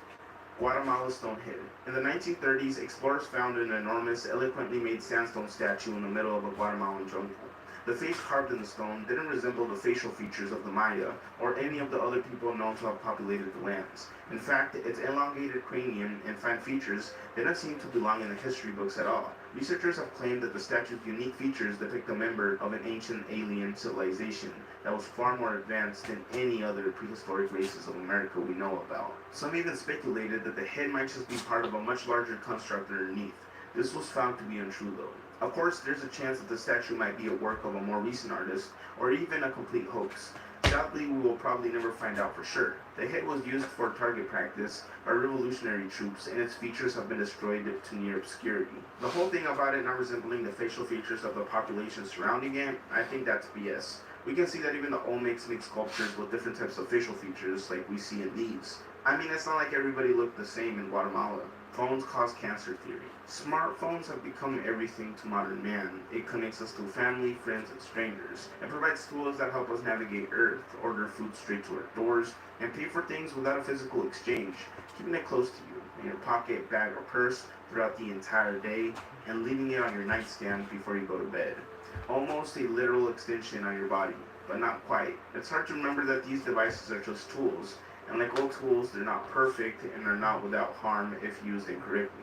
Guatemala Stonehead. In the 1930s, explorers found an enormous, eloquently made sandstone statue in the middle of a Guatemalan jungle. The face carved in the stone didn't resemble the facial features of the Maya or any of the other people known to have populated the lands. In fact, its elongated cranium and fine features didn't seem to belong in the history books at all. Researchers have claimed that the statue's unique features depict a member of an ancient alien civilization that was far more advanced than any other prehistoric races of America we know about. Some even speculated that the head might just be part of a much larger construct underneath. This was found to be untrue though. Of course, there's a chance that the statue might be a work of a more recent artist, or even a complete hoax. Sadly, we will probably never find out for sure. The head was used for target practice by revolutionary troops, and its features have been destroyed to near obscurity. The whole thing about it not resembling the facial features of the population surrounding it, I think that's BS. We can see that even the Olmecs make sculptures with different types of facial features like we see in these. I mean, it's not like everybody looked the same in Guatemala. Phones cause cancer theory. Smartphones have become everything to modern man. It connects us to family, friends, and strangers. It provides tools that help us navigate Earth, order food straight to our doors, and pay for things without a physical exchange, keeping it close to you, in your pocket, bag, or purse throughout the entire day, and leaving it on your nightstand before you go to bed. Almost a literal extension on your body, but not quite. It's hard to remember that these devices are just tools, and like all tools, they're not perfect and are not without harm if used incorrectly.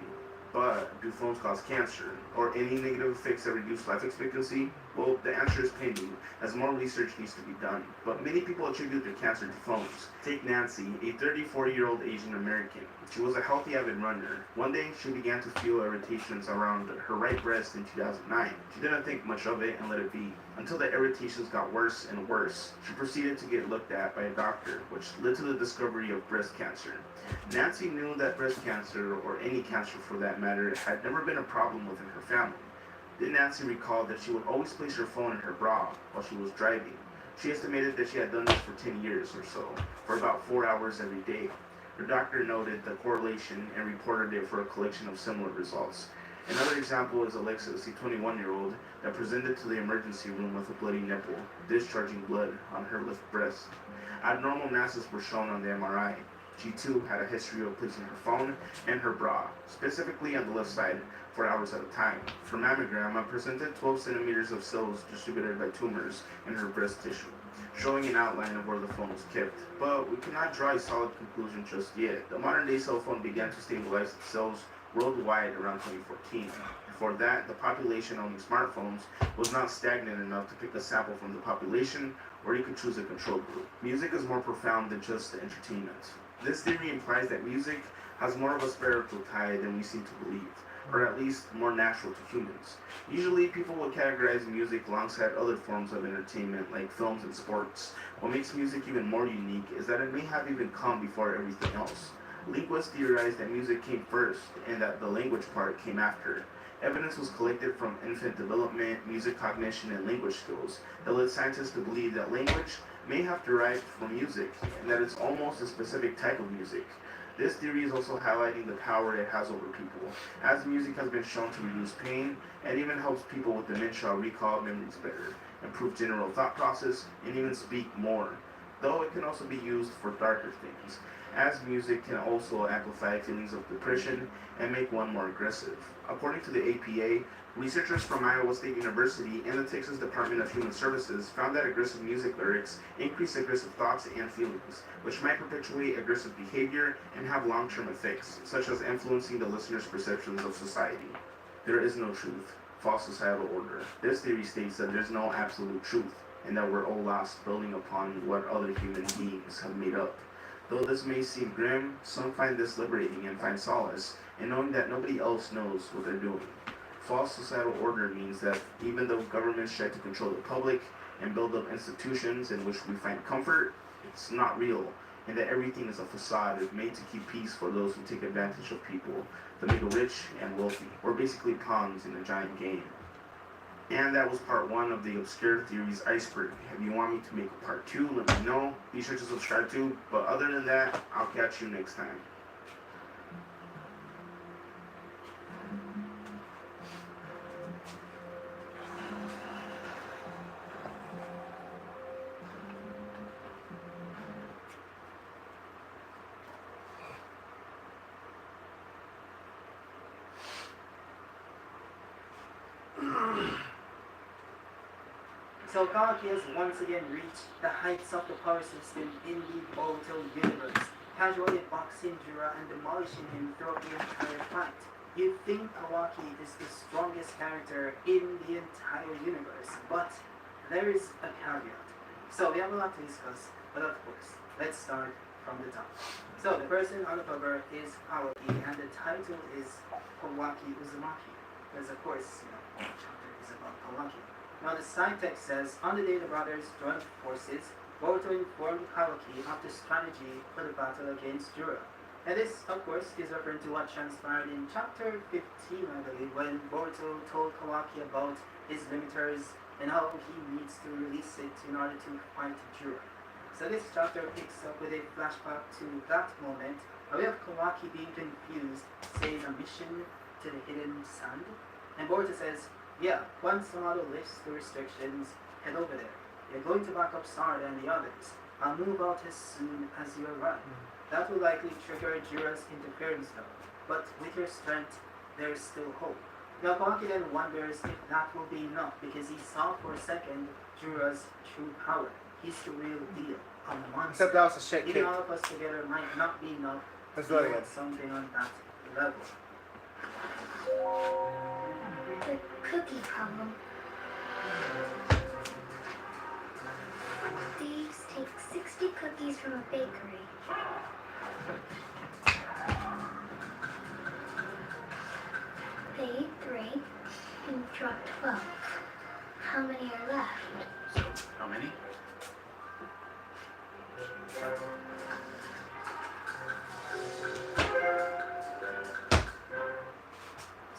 But do phones cause cancer or any negative effects that reduce life expectancy? Well, the answer is pending, as more research needs to be done. But many people attribute their cancer to phones. Take Nancy, a 34-year-old Asian American. She was a healthy avid runner. One day, she began to feel irritations around her right breast in 2009. She didn't think much of it and let it be, until the irritations got worse and worse. She proceeded to get looked at by a doctor, which led to the discovery of breast cancer. Nancy knew that breast cancer, or any cancer for that matter, had never been a problem within her family. Then Nancy recalled that she would always place her phone in her bra while she was driving. She estimated that she had done this for 10 years or so, for about 4 hours every day. Her doctor noted the correlation and reported it for a collection of similar results. Another example is Alexis, a 21-year-old that presented to the emergency room with a bloody nipple, discharging blood on her left breast. Abnormal masses were shown on the MRI. She too had a history of placing her phone and her bra, specifically on the left side, for hours at a time. For mammogram, I presented 12 centimeters of cells distributed by tumors in her breast tissue, showing an outline of where the phone was kept. But we cannot draw a solid conclusion just yet. The modern-day cell phone began to stabilize its cells worldwide around 2014. Before that, the population owning smartphones was not stagnant enough to pick a sample from the population, or you could choose a control group. Music is more profound than just entertainment. This theory implies that music has more of a spiritual tie than we seem to believe, or at least more natural to humans. Usually, people would categorize music alongside other forms of entertainment like films and sports. What makes music even more unique is that it may have even come before everything else. Linguists theorize that music came first and that the language part came after. Evidence was collected from infant development, music cognition, and language skills that led scientists to believe that language may have derived from music, and that it's almost a specific type of music. This theory is also highlighting the power it has over people, as music has been shown to reduce pain and even helps people with dementia recall memories better, improve general thought process, and even speak more, though it can also be used for darker things, as music can also amplify feelings of depression and make one more aggressive. According to the APA, researchers from Iowa State University and the Texas Department of Human Services found that aggressive music lyrics increase aggressive thoughts and feelings, which might perpetuate aggressive behavior and have long-term effects, such as influencing the listener's perceptions of society. There is no truth, false societal order. This theory states that there's no absolute truth, and that we're all lost building upon what other human beings have made up. Though this may seem grim, some find this liberating and find solace in knowing that nobody else knows what they're doing. False societal order means that even though governments try to control the public and build up institutions in which we find comfort, it's not real, and that everything is a facade made to keep peace for those who take advantage of people to make rich and wealthy. We're basically pawns in a giant game. And that was part 1 of the Obscure Theories Iceberg. If you want me to make a part 2, let me know. Be sure to subscribe too. But other than that, I'll catch you next time. So Kawaki has once again reached the heights of the power system in the volatile universe, casually boxing Jura and demolishing him throughout the entire fight. You'd think Kawaki is the strongest character in the entire universe, but there is a caveat. So we have a lot to discuss, but of course, let's start from the top. So the person on the cover is Kawaki, and the title is Kawaki Uzumaki, because of course, the chapter is about Kawaki. Now the side text says, on the day the brothers joined forces, Boruto informed Kawaki of the strategy for the battle against Jura. And this, of course, is referring to what transpired in chapter 15, I believe, when Boruto told Kawaki about his limiters and how he needs to release it in order to fight Jura. So this chapter picks up with a flashback to that moment, where we have Kawaki being confused, saying a mission to the hidden sand. And Boruto says, yeah, once Amado lifts the restrictions, head over there. You're going to back up Sarda and the others. I'll move out as soon as you arrive. That will likely trigger Jura's interference though, but with your strength, there is still hope. Now Kawaki then wonders if that will be enough, because he saw for a second Jura's true power. He's the real deal, a monster. Except that was a shit kick. Even all of us together might not be enough Let's to do it deal again. with something on that level. The cookie problem. Thieves take 60 cookies from a bakery. They ate 3 and dropped 12. How many are left? So, how many?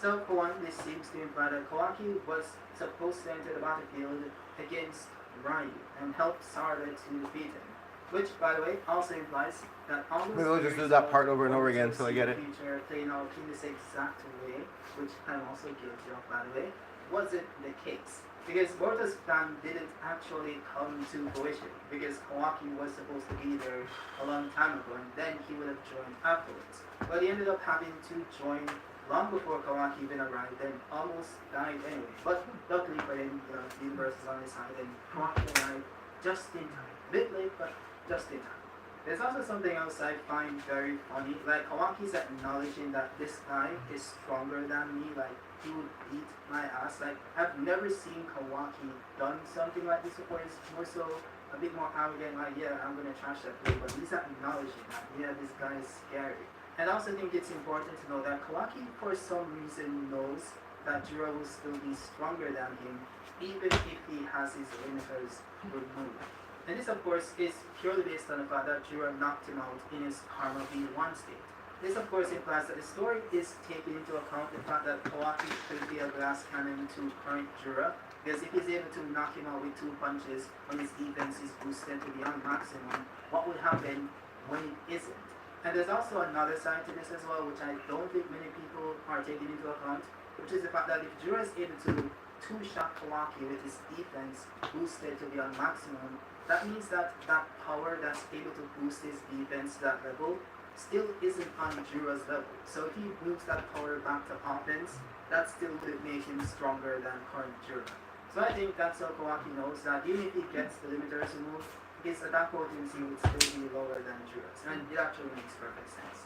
So, for one, this seems to imply that Kawaki was supposed to enter the battlefield against Ryu and help Sarda to defeat him. Which, by the way, also implies that all those Maybe we'll just do theories that of part over and over again Boruto's till I get it. future playing out in this exact way, which I'm also guilty of, by the way, wasn't the case. Because Boruto's plan didn't actually come to fruition, because Kawaki was supposed to be there a long time ago, and then he would have joined afterwards. But he ended up having to join long before Kawaki even arrived and almost died anyway. But luckily for him, the universe is on his side, and Kawaki arrived just in time. A bit late, but just in time. There's also something else I find very funny, like Kawaki's acknowledging that this guy is stronger than me, like he would beat my ass. Like I've never seen Kawaki done something like this before. It's more so a bit more arrogant, like yeah, I'm gonna trash that play, but he's acknowledging that yeah, this guy is scary. And I also think it's important to know that Kawaki for some reason knows that Jura will still be stronger than him, even if he has his limiters removed. And this, of course, is purely based on the fact that Jura knocked him out in his Karma V1 state. This of course implies that the story is taking into account the fact that Kawaki could be a glass cannon to current Jura, because if he's able to knock him out with 2 punches when his defense is boosted to beyond maximum, what would happen when it isn't? And there's also another side to this as well, which I don't think many people are taking into account, which is the fact that if Jura is able to 2-shot Kawaki with his defense boosted to beyond maximum, that means that that power that's able to boost his defense to that level still isn't on Jura's level. So if he moves that power back to offense, that still would make him stronger than current Jura. So I think that's how Kawaki knows that even if he gets the limiters removed, his attack potency would still be lower than Jura's. And it actually makes perfect sense.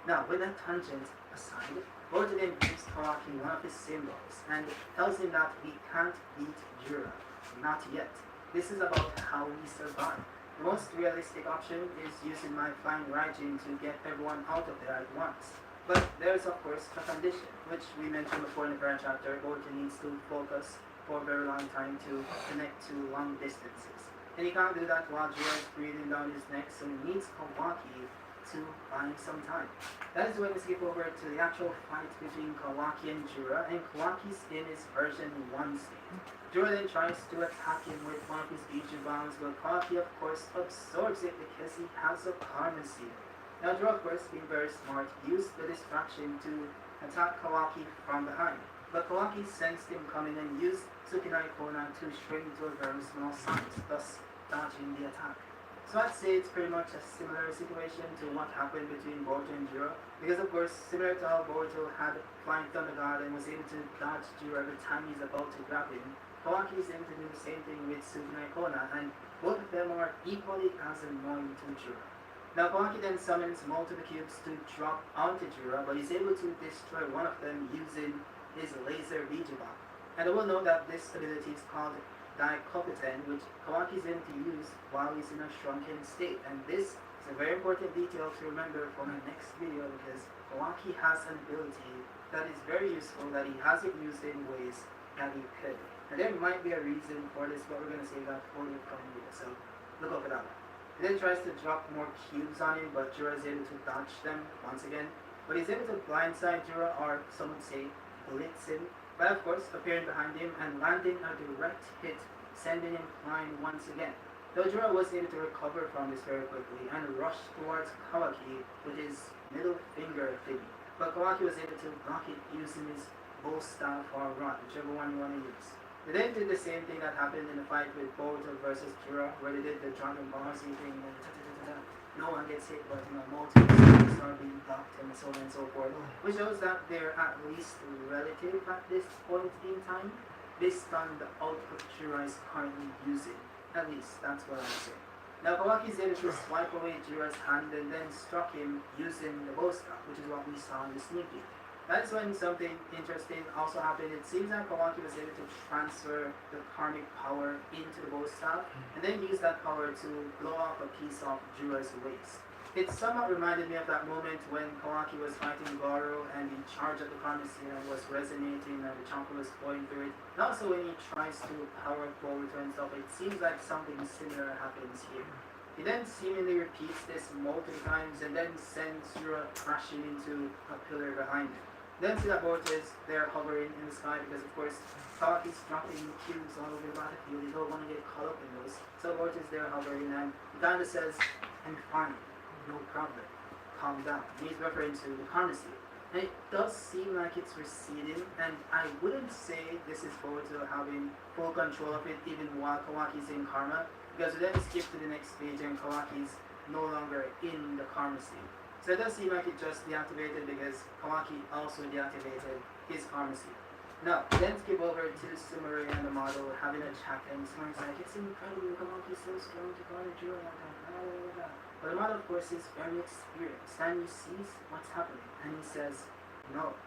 Now, with that tangent aside, Boruto then gives Kawaki one of his symbols and tells him that we can't beat Jura. Not yet. This is about how we survive. The most realistic option is using my flying Raijin to get everyone out of there at once. But there's of course a condition, which we mentioned before in the prior chapter. Boruto needs to focus for a very long time to connect to long distances. And he can't do that while Jura is breathing down his neck, so he needs Kawaki to buy some time. That is when we skip over to the actual fight between Kawaki and Jura, and Kawaki's in his version 1 state. Jura then tries to attack him with one of his Bijuu bombs, but Kawaki of course absorbs it because he has a karma seal. Now Jura of course, being very smart, used the distraction to attack Kawaki from behind. But Kawaki sensed him coming and used Tsukinai Kona to shrink to a very small size, thus dodging the attack. So I'd say it's pretty much a similar situation to what happened between Boruto and Jura, because of course, similar to how Boruto had Flying Thunder God and was able to dodge Jura every time he's about to grab him, Kawaki is able to do the same thing with Tsukinai Kona, and both of them are equally as annoying to Jura. Now Kawaki then summons multiple cubes to drop onto Jura, but he's able to destroy one of them using his laser Bijuu bomb. And I will note that this ability is called Daikokuten, which Kawaki is able to use while he's in a shrunken state. And this is a very important detail to remember for my next video, because Kawaki has an ability that is very useful that he hasn't used in ways that he could. And there might be a reason for this, but we're going to save that for the upcoming video, so look out for that one. He then tries to drop more cubes on him, but Jura is able to dodge them once again. But he's able to blindside Jura, or some would say blitz him, but of course appearing behind him and landing a direct hit, sending him flying once again. Though Jura was able to recover from this very quickly and rush towards Kawaki with his middle finger thingy. But Kawaki was able to block it using his bow staff or rod, whichever one you want to use. They then did the same thing that happened in the fight with Boruto versus Jura, where they did the Dragon Ball Z thing and no one gets hit, but multiple things are being blocked and so on and so forth, which shows that they're at least relative at this point in time, based on the output Jura is currently using. At least that's what I say. Now Kawaki is able to swipe away Jura's hand and then struck him using the bow staff, which is what we saw in the sneak peek. That's when something interesting also happened. It seems that Kawaki was able to transfer the karmic power into the bow staff and then use that power to blow off a piece of Jura's waist. It somewhat reminded me of that moment when Kawaki was fighting Goro and he charged at the karmic seal and was resonating and the chakra was flowing through it. And also when he tries to power Boruto and stuff, it seems like something similar happens here. He then seemingly repeats this multiple times and then sends Jura crashing into a pillar behind him. Then see that Boruto is there hovering in the sky because of course Kawaki's dropping cubes all over the battlefield. You don't want to get caught up in those. So Boruto is there hovering and he kind of says, "I'm fine, no problem, calm down." And he's referring to the karma seal. And it does seem like it's receding, and I wouldn't say this is Boruto having full control of it even while Kawaki's in karma, because we then skip to the next page and Kawaki's no longer in the karma seal. So it does seem like it just deactivated because Kawaki also deactivated his karma seal. Now, then skip over to Sumire and the model having a chat, and Sumire's like, "It's incredible, Kawaki's so strong to guard Jura like that." But the model, of course, is very experienced, and he sees what's happening, and he says, "No."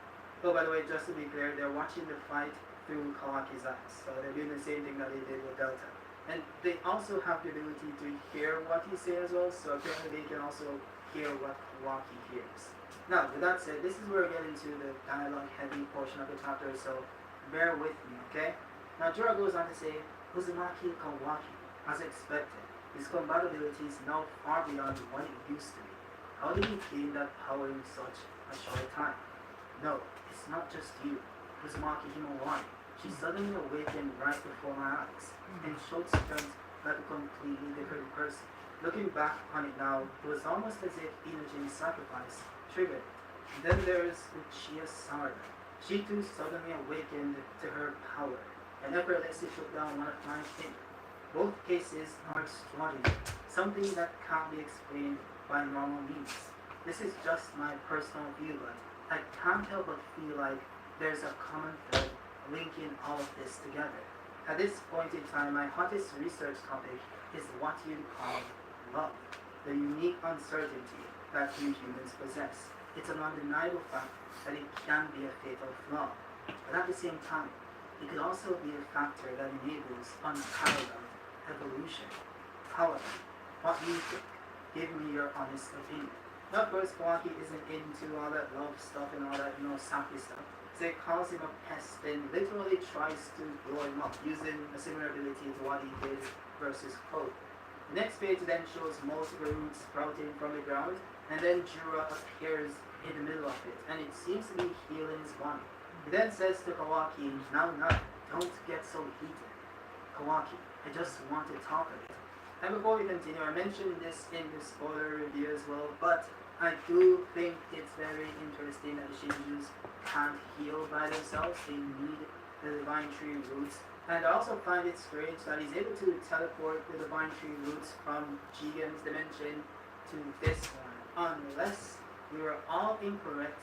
Oh, by the way, just to be clear, they're watching the fight through Kawaki's eyes, so they're doing the same thing that they did with Delta. And they also have the ability to hear what he says as well, so apparently they can also hear what Kawaki hears. Now, with that said, this is where we get into the dialogue-heavy portion of the chapter, so bear with me, okay? Now, Jura goes on to say, "Uzumaki Kawaki, as expected, his combat ability is now far beyond what it used to be. How did you gain that power in such a short time? No, it's not just you. Uzumaki Himawari. She suddenly awakened right before my eyes and showed strength like a completely different person. Looking back on it now, it was almost as if energy sacrifice triggered it. Then there's Uchiha Sarada. She too suddenly awakened to her power and effortlessly took down one of my things. Both cases are extraordinary, something that can't be explained by normal means. This is just my personal view, but I can't help but feel like there's a common thread linking all of this together. At this point in time, my hottest research topic is what you call love, the unique uncertainty that we humans possess. It's an undeniable fact that it can be a fatal flaw, but at the same time, it could also be a factor that enables unparalleled evolution. However, what do you think? Give me your honest opinion. Now, of course, Kawaki isn't into all that love stuff and all that, sappy stuff. So it calls him a pest and literally tries to blow him up using a similar ability to what he did versus Code. The next page then shows multiple roots sprouting from the ground, and then Jura appears in the middle of it, and it seems to be healing his body. He then says to Kawaki, now, don't get so heated. Kawaki, I just want to talk a bit. And before we continue, I mentioned this in the spoiler review as well, but I do think it's very interesting that the Shinjus can't heal by themselves. They need the Divine Tree roots. And I also find it strange that he's able to teleport the Divine Tree roots from Jigen's dimension to this one. Unless we were all incorrect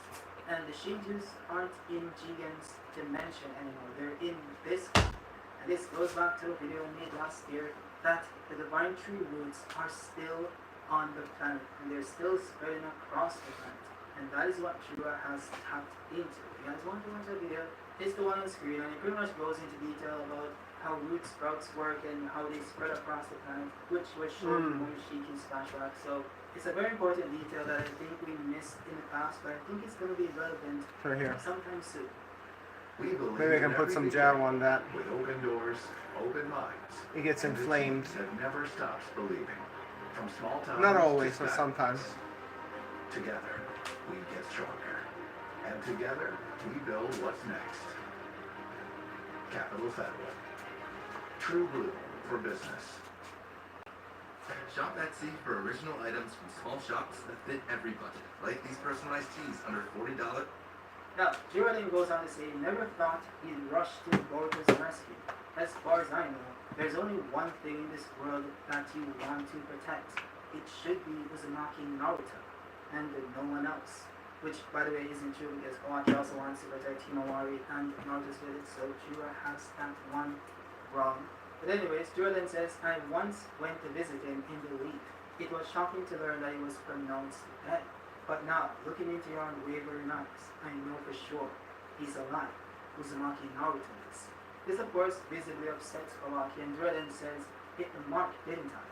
and the Shinjus aren't in Jigen's dimension anymore. They're in this one. And this goes back to a video I made last year that the Divine Tree roots are still on the planet and they're still spreading across the planet, and that is what Jura has tapped into. If you guys want to watch that video, it's the one on screen, and it pretty much goes into detail about how root sprouts work and how they spread across the planet, which was shown in Morishiki's flashback. So it's a very important detail that I think we missed in the past, but I think it's going to be relevant Right here. sometime soon. We believe Maybe I can put some gel on that. with open doors, open minds. It gets and a inflamed. team that never stops believing. From small towns Not to always, but skies. sometimes. Together, we get stronger. And together, we build what's next. Capital Federal. True blue for business. Shop at Sea for original items from small shops that fit every budget, like these personalized tees under $40. Now, Jura then goes on to say, never thought he'd rush to Boruto's rescue. As far as I know, there's only one thing in this world that you want to protect. It should be Uzumaki Naruto, and no one else. Which, by the way, isn't true because Kawaki also wants to protect Himawari and Naruto's village, so Jura has that one wrong. But anyways, Jura then says, I once went to visit him in the leaf. It was shocking to learn that he was pronounced dead. But now, looking into your unwavering eyes, I know for sure he's alive. Uzumaki Naruto is. This, of course, visibly upsets Kawaki, and Jura then says, hit the mark, didn't I?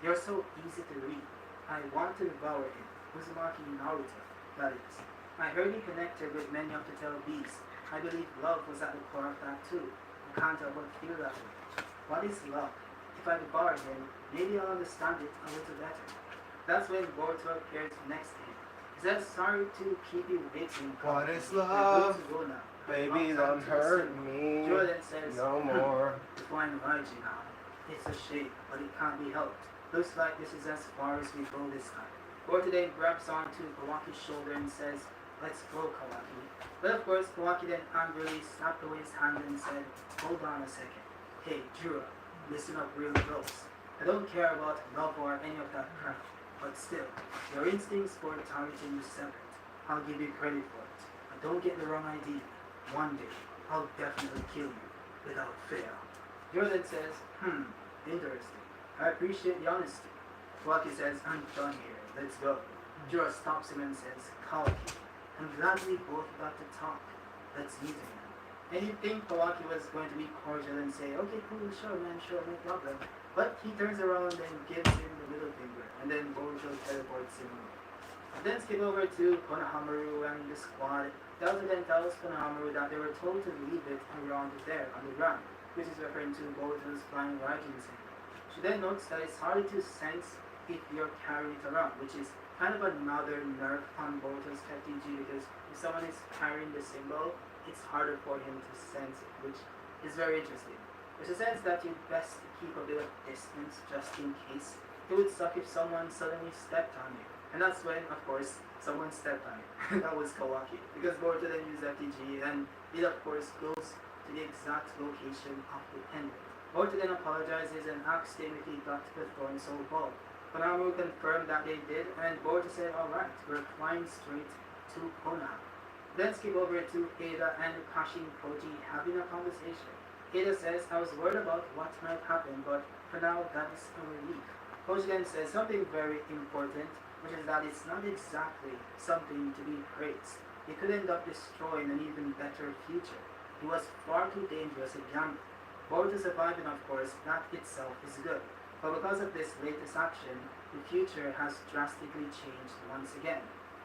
You're so easy to read. I want to devour him. Uzumaki Naruto, that is. I heard he connected with many of the Tell beasts. I believe love was at the core of that too. I can't help but feel that way. What is love? If I devour him, maybe I'll understand it a little better. That's when Boruto appears next to him. He says, sorry to keep you waiting. What is We're love? good to go now. Baby, Not time don't to hurt listen. me. Jordan says, No more. Before I invite you now, it's a shame, but it can't be helped. Looks like this is as far as we go this time. Boruto then grabs onto Kawaki's shoulder and says, let's go, Kawaki. But of course, Kawaki then angrily snapped away his hand and said, hold on a second. Hey, Jura, listen up real close. I don't care about love or any of that crap, but still, your instincts for targeting you separate. I'll give you credit for it. But don't get the wrong idea. One day, I'll definitely kill you, without fail. Jordan says, interesting. I appreciate the honesty. Kawaki says, I'm done here, let's go. Jura stops him and says, Kawaki, I'm glad we both got to talk. Let's meet again. And you'd think Kawaki was going to be cordial and say, okay, cool, sure, man, sure, no problem. But he turns around and gives him the middle finger, and then Boruto teleports him away. And then skip over to Konohamaru and the squad. Delta then tells Konohamaru that they were told to leave it around there on the ground, which is referring to Boruto's flying Viking symbol. She then notes that it's hard to sense if you're carrying it around, which is kind of another nerf on Boruto's FTG because if someone is carrying the symbol, it's harder for him to sense it, which is very interesting. There's a sense that you'd best keep a bit of distance just in case. It would suck if someone suddenly stepped on you. And that's when, of course, someone stepped on you. That was Kawaki. Because Boruto then used FTG, and it of course goes to the exact location of the pendant. Boruto then apologizes and asks him if he got the thorn soul ball. Konohamaru confirmed that they did, and Boruto said, alright, we're flying straight to Konoha. Then skip over to Ada and Kashi and Koji having a conversation. Ada says, I was worried about what might happen, but for now that is a relief. Koji then says something very important, which is that it's not exactly something to be praised. It could end up destroying an even better future. He was far too dangerous a gambler. Boruto surviving, of course, that itself is good. But because of this latest action, the future has drastically changed once again.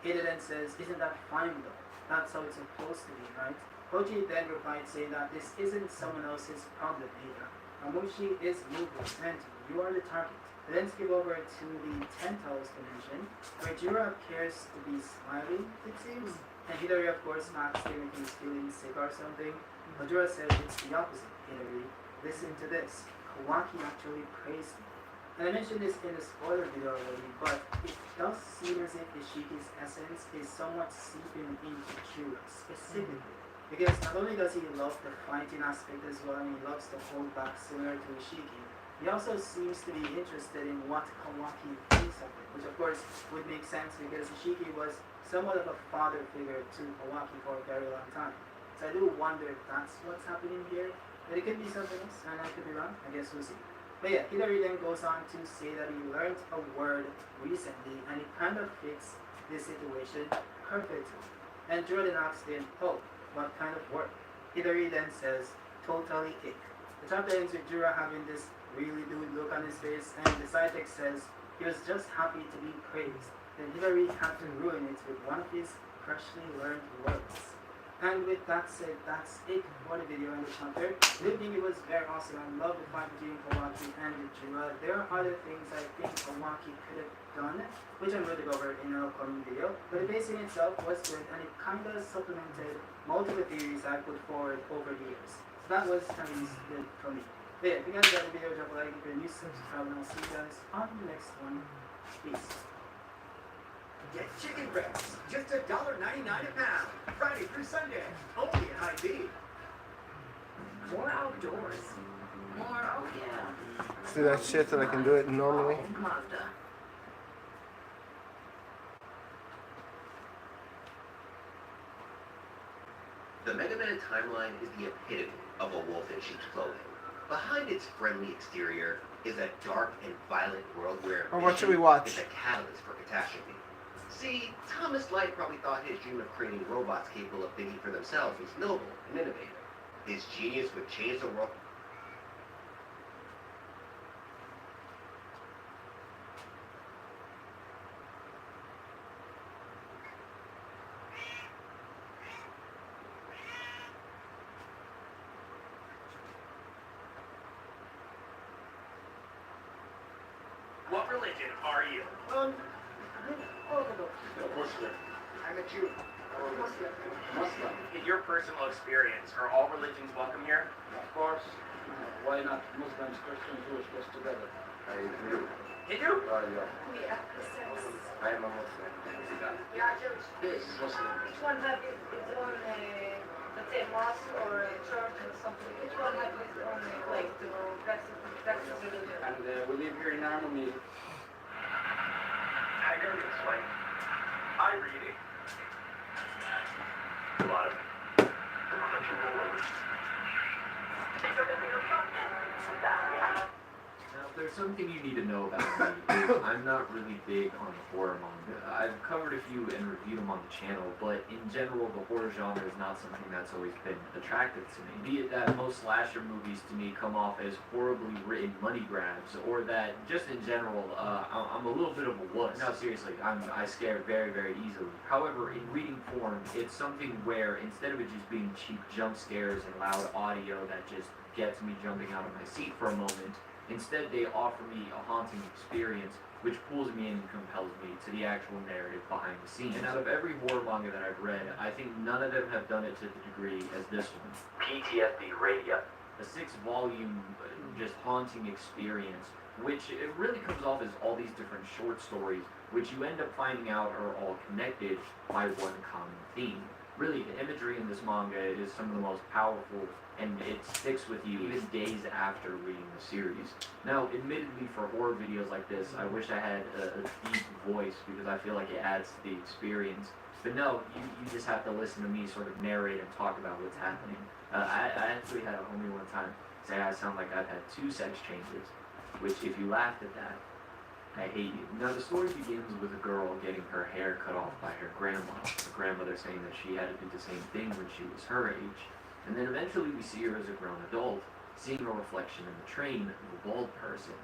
Ada then says, isn't that fine though? That's how it's supposed to be, right? Koji then replied saying that this isn't someone else's problem, Ada. Amushi is moving, and you are the target. They then skip over to the 10th house dimension, where Jura appears to be smiling, it seems. And Hidari, of course, asks him if he's feeling sick or something. But Jura says it's the opposite, Hidari. Listen to this. Kawaki actually praised me. And I mentioned this in the spoiler video already, but it does seem as if Ishiki's essence is somewhat seeping into Jura, specifically. Because not only does he love the fighting aspect as well, and he loves to hold back similar to Ishiki, he also seems to be interested in what Kawaki thinks of it, which of course would make sense because Ishiki was somewhat of a father figure to Kawaki for a very long time. So I do wonder if that's what's happening here. But it could be something else, and I could be wrong. I guess we'll see. But yeah, Hidari then goes on to say that he learned a word recently, and it kind of fits this situation perfectly. And Jordan asks him, oh, what kind of word? Hidari then says, totally ick. The chapter ends with Jura having this really dude look on his face, and the side text says he was just happy to be praised. Then Hidari had to ruin it with one of his freshly learned words. And with that said, that's it for the video and the chapter. I do think it was very awesome. I love the fight between Kawaki and Jura. There are other things I think Kawaki could have done, which I'm going to go over in an upcoming video. But the pacing itself was good, and it kind of supplemented multiple theories I put forward over the years. So that was at least good for me. But yeah, if you guys got the video, drop a like. If you're new, subscribe, and I'll see you guys on the next one. Peace. Get chicken breasts, just $1.99 a pound. Friday through Sunday, only at Hy-Vee. More outdoors. More, oh yeah. Let's do that shit that I can do it normally. Mazda. The Mega Man timeline is the epitome of a wolf in sheep's clothing. Behind its friendly exterior is a dark and violent world where What should we watch? is a catalyst for catastrophe. See, Thomas Light probably thought his dream of creating robots capable of thinking for themselves was noble and innovative. His genius would change the world. What religion are you? Muslim. I'm a Jew. Muslim. Muslim. In your personal experience, are all religions welcome here? Of course. Why not Muslims, Christians, Jewish, just together? I do. Hindu? Yeah. We are Christians. I am a Muslim. We are Jewish. Yes, Muslim. Each one have its own, let's say, mosque or a church or something. Each one have its own place to practice religion. And we live here in harmony. I go this way. I read it. A lot of it. Now, if there's something you need to know about me, is I'm not really big on horror manga. I've covered a few and reviewed them on the channel, but in general, the horror genre is not something that's always been attractive to me. Be it that most slasher movies to me come off as horribly written money grabs, or that just in general, I'm a little bit of a wuss. No, seriously, I scare very, very easily. However, in reading form, it's something where instead of it just being cheap jump scares and loud audio that just gets me jumping out of my seat for a moment, Instead, they offer me a haunting experience which pulls me in and compels me to the actual narrative behind the scenes. And out of every horror manga that I've read, I think none of them have done it to the degree as this one. PTSD Radio. A 6-volume, just haunting experience, which it really comes off as all these different short stories, which you end up finding out are all connected by one common theme. Really, the imagery in this manga is some of the most powerful, and it sticks with you even days after reading the series. Now, admittedly, for horror videos like this, I wish I had a deep voice, because I feel like it adds to the experience. But no, you just have to listen to me sort of narrate and talk about what's happening. I actually had a homie one time say I sound like I've had 2 sex changes, which if you laughed at that, I hate you. Now, the story begins with a girl getting her hair cut off by her grandma. Her grandmother saying that she had to do the same thing when she was her age. And then eventually we see her as a grown adult, seeing a reflection in the train of a bald person.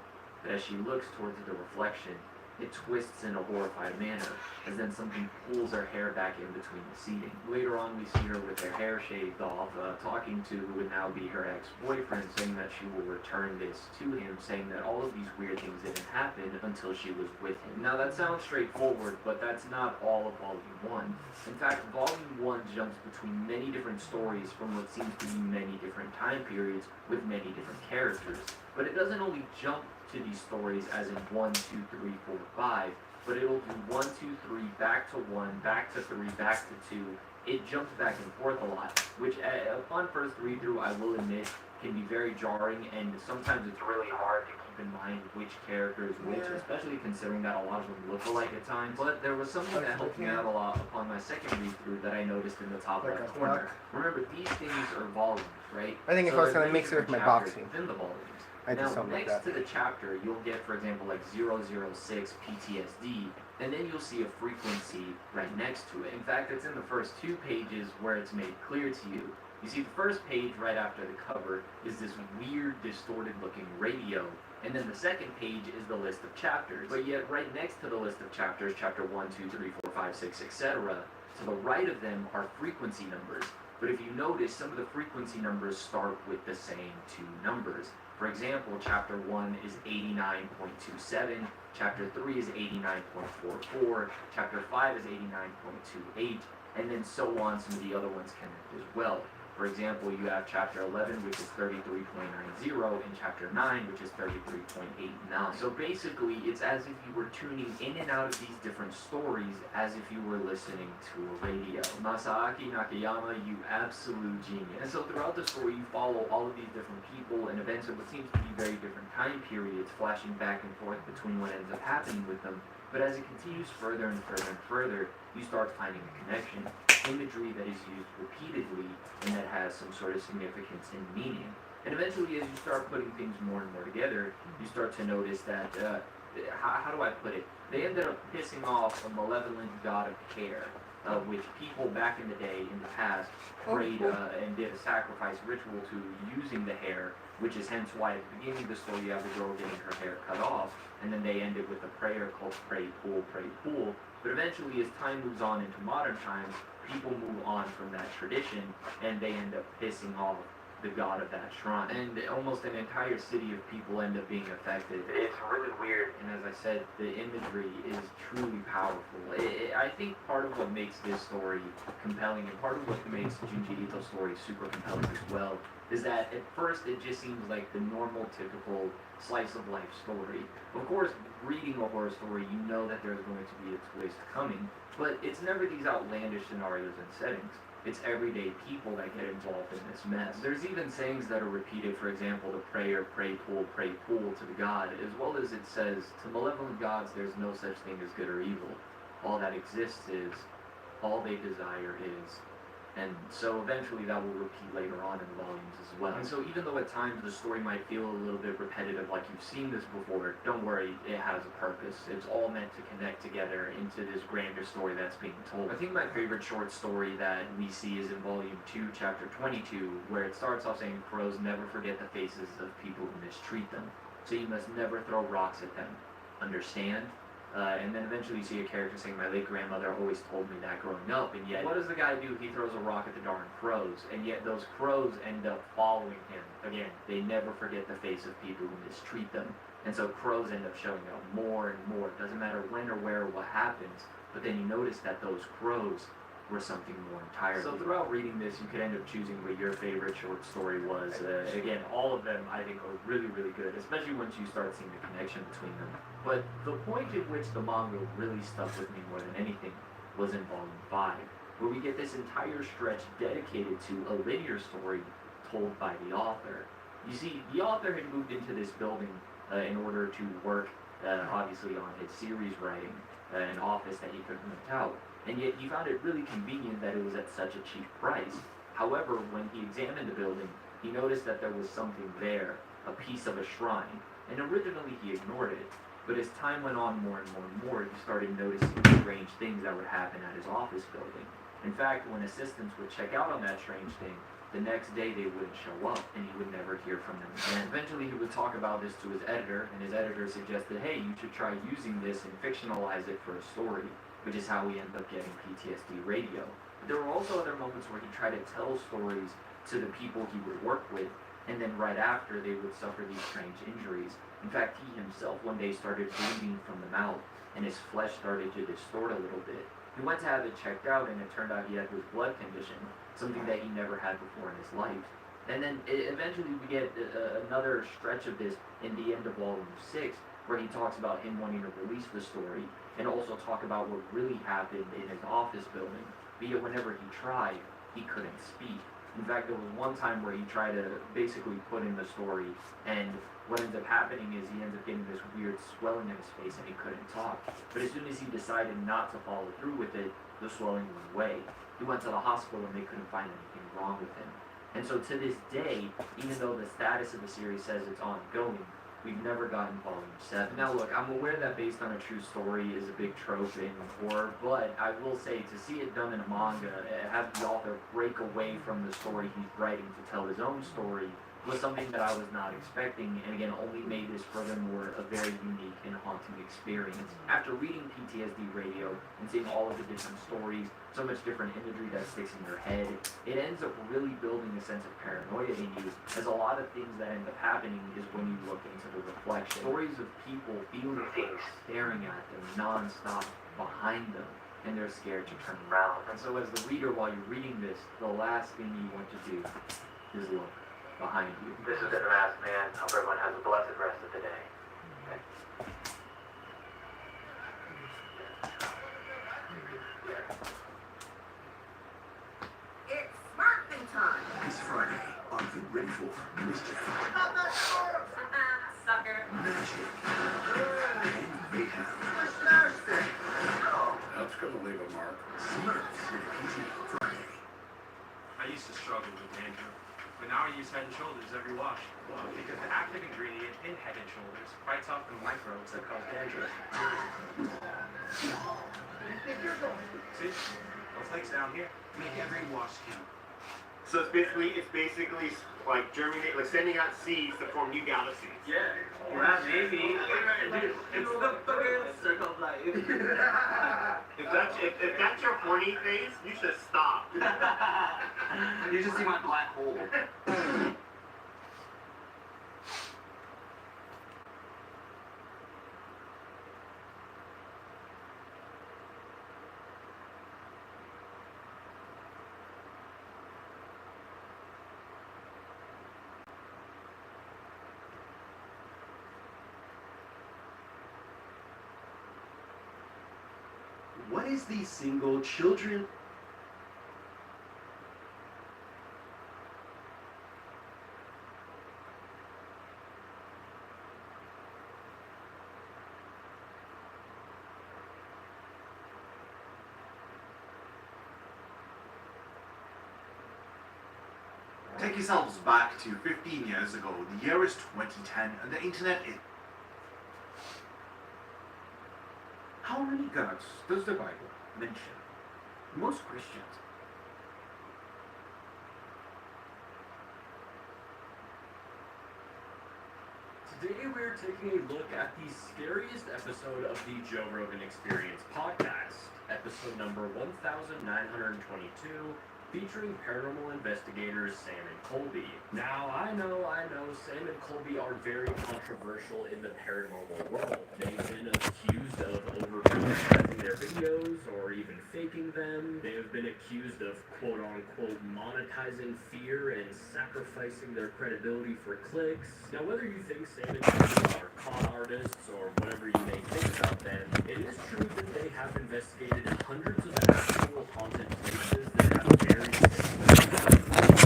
But as she looks towards the reflection, it twists in a horrified manner, as then something pulls her hair back in between the seating. Later on, we see her with her hair shaved off, talking to who would now be her ex-boyfriend, saying that she will return this to him, saying that all of these weird things didn't happen until she was with him. Now, that sounds straightforward, but that's not all of Volume 1. In fact, Volume 1 jumps between many different stories from what seems to be many different time periods with many different characters. But it doesn't only jump to these stories as in 1, 2, 3, 4, 5, but it'll do 1, 2, 3, back to 1, back to 3, back to 2. It jumps back and forth a lot, which upon first read through, I will admit, can be very jarring, and sometimes it's really hard to keep in mind which character is which, especially considering that a lot of them look alike at times. But there was something that helped me out a lot upon my second read through that I noticed in the top left corner. Remember, these things are volumes, right? I think if I was going to mix it with my boxing. Within the volumes. I do Now, something like next that. to the chapter, you'll get, for example, like 006 PTSD, and then you'll see a frequency right next to it. In fact, it's in the first 2 pages where it's made clear to you. You see, the first page right after the cover is this weird, distorted-looking radio, and then the second page is the list of chapters. But yet, right next to the list of chapters, chapter 1, 2, 3, 4, 5, 6, etc., to the right of them are frequency numbers. But if you notice, some of the frequency numbers start with the same 2 numbers. For example, chapter 1 is 89.27, chapter 3 is 89.44, chapter 5 is 89.28, and then so on. Some of the other ones connect as well. For example, you have chapter 11, which is 33.90, and chapter 9, which is 33.89. So basically, it's as if you were tuning in and out of these different stories as if you were listening to a radio. Masaaki Nakayama, you absolute genius. And so throughout the story, you follow all of these different people and events of what seems to be very different time periods, flashing back and forth between what ends up happening with them. But as it continues further and further and further, you start finding a connection, imagery that is used repeatedly and that has some sort of significance and meaning. And eventually, as you start putting things more and more together, you start to notice that, how do I put it? They ended up pissing off a malevolent god of care, which people back in the day, in the past, prayed and did a sacrifice ritual to using the hair, which is hence why at the beginning of the story you have the girl getting her hair cut off, and then they ended with a prayer called Pray Pool, Pray Pool. But eventually, as time moves on into modern times, people move on from that tradition, and they end up pissing off the god of that shrine. And almost an entire city of people end up being affected. It's really weird, and as I said, the imagery is truly powerful. I think part of what makes this story compelling, and part of what makes Junji Ito's story super compelling as well, is that at first it just seems like the normal, typical slice of life story. Of course, reading a horror story, you know that there's going to be a twist coming, but it's never these outlandish scenarios and settings. It's everyday people that get involved in this mess. There's even sayings that are repeated, for example, the prayer, pray pool to the god, as well as it says, to malevolent gods there's no such thing as good or evil. All that exists is, all they desire is. And so eventually that will repeat later on in the volumes as well. And so even though at times the story might feel a little bit repetitive, like you've seen this before, don't worry, it has a purpose. It's all meant to connect together into this grander story that's being told. I think my favorite short story that we see is in volume 2, chapter 22, where it starts off saying, crows never forget the faces of people who mistreat them. So you must never throw rocks at them. Understand? And then eventually you see a character saying, my late grandmother always told me that growing up. And yet, what does the guy do? He throws a rock at the darn crows. And yet those crows end up following him. Again, they never forget the face of people who mistreat them. And so crows end up showing up more and more. It doesn't matter when or where or what happens. But then you notice that those crows were something more entirely. So throughout reading this, you could end up choosing what your favorite short story was. Again, all of them I think are really, really good, especially once you start seeing the connection between them. But the point at which the manga really stuck with me more than anything was in Volume 5, where we get this entire stretch dedicated to a linear story told by the author. You see, the author had moved into this building in order to work, obviously, on his series writing, an office that he couldn't rent out. And yet he found it really convenient that it was at such a cheap price. However, when he examined the building, he noticed that there was something there, a piece of a shrine. And originally he ignored it, but as time went on more and more and more, he started noticing strange things that would happen at his office building. In fact, when assistants would check out on that strange thing, the next day they wouldn't show up, and he would never hear from them again. Eventually he would talk about this to his editor, and his editor suggested, hey, you should try using this and fictionalize it for a story, which is how we end up getting PTSD Radio. But there were also other moments where he tried to tell stories to the people he would work with, and then right after they would suffer these strange injuries. In fact, he himself one day started bleeding from the mouth, and his flesh started to distort a little bit. He went to have it checked out, and it turned out he had this blood condition, something that he never had before in his life. And then eventually we get another stretch of this in the end of Volume 6, where he talks about him wanting to release the story, and also talk about what really happened in his office building. But yet whenever he tried, he couldn't speak. In fact, there was one time where he tried to basically put in the story, and what ends up happening is he ends up getting this weird swelling in his face and he couldn't talk. But as soon as he decided not to follow through with it, the swelling went away. He went to the hospital and they couldn't find anything wrong with him. And so to this day, even though the status of the series says it's ongoing, we've never gotten Volume 7. Now look, I'm aware that based on a true story is a big trope in horror, but I will say to see it done in a manga, have the author break away from the story he's writing to tell his own story, was something that I was not expecting, and again only made this furthermore a very unique and haunting experience. After reading PTSD Radio and seeing all of the different stories, so much different imagery that sticks in your head, it ends up really building a sense of paranoia in you, as a lot of things that end up happening is when you look into the reflection. Stories of people feeling things staring at them non-stop behind them, and they're scared to turn around. And so as the reader, while you're reading this, the last thing you want to do is look behind you. This has been The Masked Man. I hope everyone has a blessed rest of the day. Okay. It's Smartphone time. It's Friday. Are you ready for mischief? Sucker. Magic. And mayhem. That's gonna leave a mark. Smurfs with PTO Friday. I used to struggle with dandruff, but now I use Head & Shoulders every wash. Well, because the active ingredient in Head & Shoulders fights off the microbes that cause dandruff. See? Those legs down here make every wash count. So it's basically like germinate, like sending out seeds to form new galaxies. Yeah. Yeah, maybe. It's the fucking circle of life. If that's your horny phase, you should stop. You just see my black hole. What is the single children? Take yourselves back to 15 years ago. The year is 2010 and the internet is... How many gods does the Bible mention? Most Christians. Today we're taking a look at the scariest episode of the Joe Rogan Experience podcast, episode number 1922, featuring paranormal investigators Sam and Colby. Now, I know, Sam and Colby are very controversial in the paranormal world. They've been accused of over-dramatizing their videos or even faking them. They have been accused of quote-unquote monetizing fear and sacrificing their credibility for clicks. Now, whether you think Sam and Colby are con artists or whatever you may think about them, it is true that they have investigated hundreds of actual haunted places that have very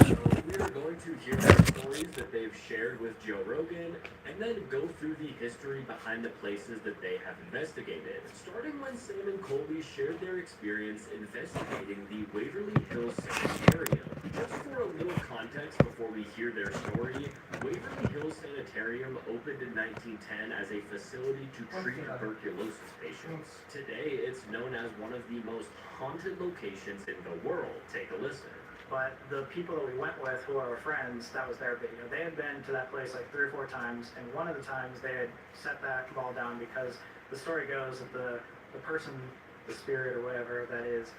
so we are going to hear their stories that they've shared with Joe Rogan, and then go through the history behind the places that they have investigated. Starting when Sam and Colby shared their experience investigating the Waverly Hills Sanitarium. Just for a little context before we hear their story, Waverly Hills Sanitarium opened in 1910 as a facility to treat tuberculosis patients. Today, it's known as one of the most haunted locations in the world. Take a listen. But the people that we went with, who are our friends, that was their video. They had been to that place like 3 or 4 times, and one of the times they had set that ball down because the story goes that the person, the spirit or whatever that is,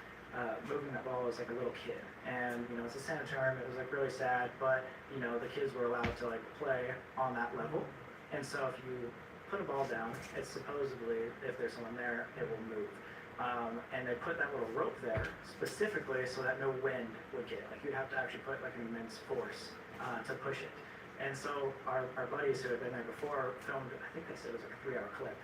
moving that ball was like a little kid. And, you know, it's a sanitarium, it was like really sad, but, you know, the kids were allowed to like play on that level. And so if you put a ball down, it's supposedly, if there's someone there, it will move. And they put that little rope there specifically so that no wind would get it. Like you'd have to actually put like an immense force to push it. And so our buddies who had been there before filmed, I think they said it was like a 3-hour clip.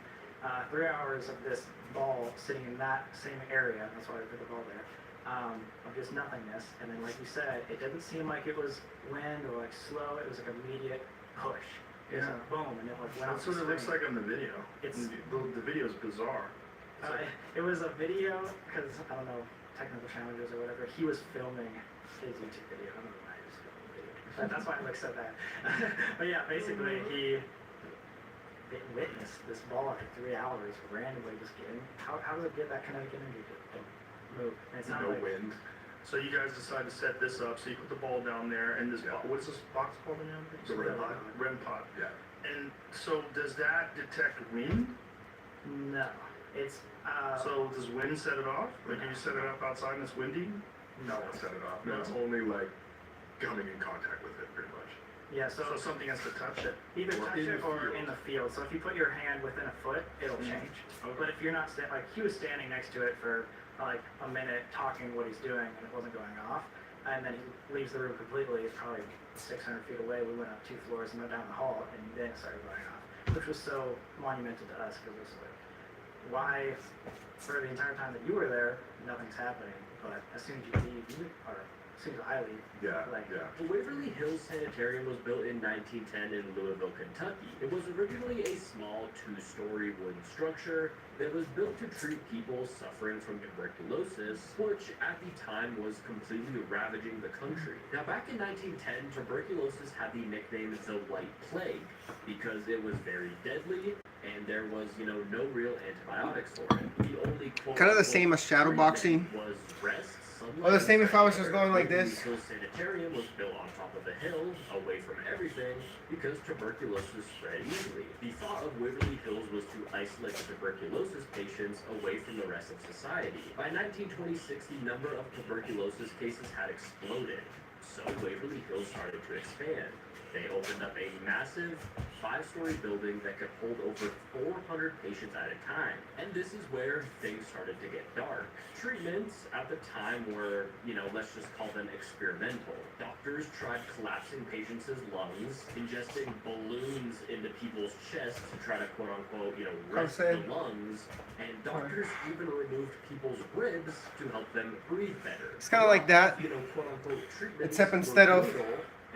3 hours of this ball sitting in that same area, that's why they put the ball there, of just nothingness. And then like you said, it didn't seem like it was wind or like slow, it was like immediate push. It was like boom, and it like went. That's what it looks like on the video. It's the video is bizarre. It was a video, because, I don't know, technical challenges or whatever, he was filming his YouTube video. I don't know why he was filming the video. That's why it looks so bad. But yeah, basically, he witnessed this ball after 3 hours randomly just getting, how does it get that kinetic energy to move? And it's not no like, wind. So you guys decide to set this up, so you put the ball down there, and this what's this box called again? The REM pod. REM pod. Yeah. And so does that detect wind? No. It's, so does wind set it off? Like if you set it up outside and it's windy? No, it's set it off. No, it's only like coming in contact with it, pretty much. Yeah, so something has to touch it. Either touch it or in the field. So if you put your hand within a foot, it'll change. Okay. But if you're not, like he was standing next to it for like a minute talking what he's doing and it wasn't going off. And then he leaves the room completely. It's probably 600 feet away. We went up 2 floors and went down the hall and then it started going off. Which was so monumental to us because it was like, why, for the entire time that you were there, nothing's happening, but as soon as you leave, or as soon as I leave, The Waverly Hills Sanitarium was built in 1910 in Louisville, Kentucky. It was originally a small 2-story wooden structure that was built to treat people suffering from tuberculosis, which at the time was completely ravaging the country. Now, back in 1910, tuberculosis had the nickname the White Plague because it was very deadly and there was, you know, no real antibiotics for it. The only kind of the same as shadow boxing. Was rest. Or the same if I was just going like this. The sanitarium was built on top of a hill, away from everything, because tuberculosis spread easily. The thought of Waverly Hills was to isolate the tuberculosis patients away from the rest of society. By 1926, the number of tuberculosis cases had exploded, so Waverly Hills started to expand. They opened up a massive 5-story building that could hold over 400 patients at a time. And this is where things started to get dark. Treatments at the time were, you know, let's just call them experimental. Doctors tried collapsing patients' lungs, ingesting balloons into people's chests to try to quote unquote, you know, rest the lungs. And doctors even removed people's ribs to help them breathe better. It's kind of like that. You know, quote unquote treatments. Except instead of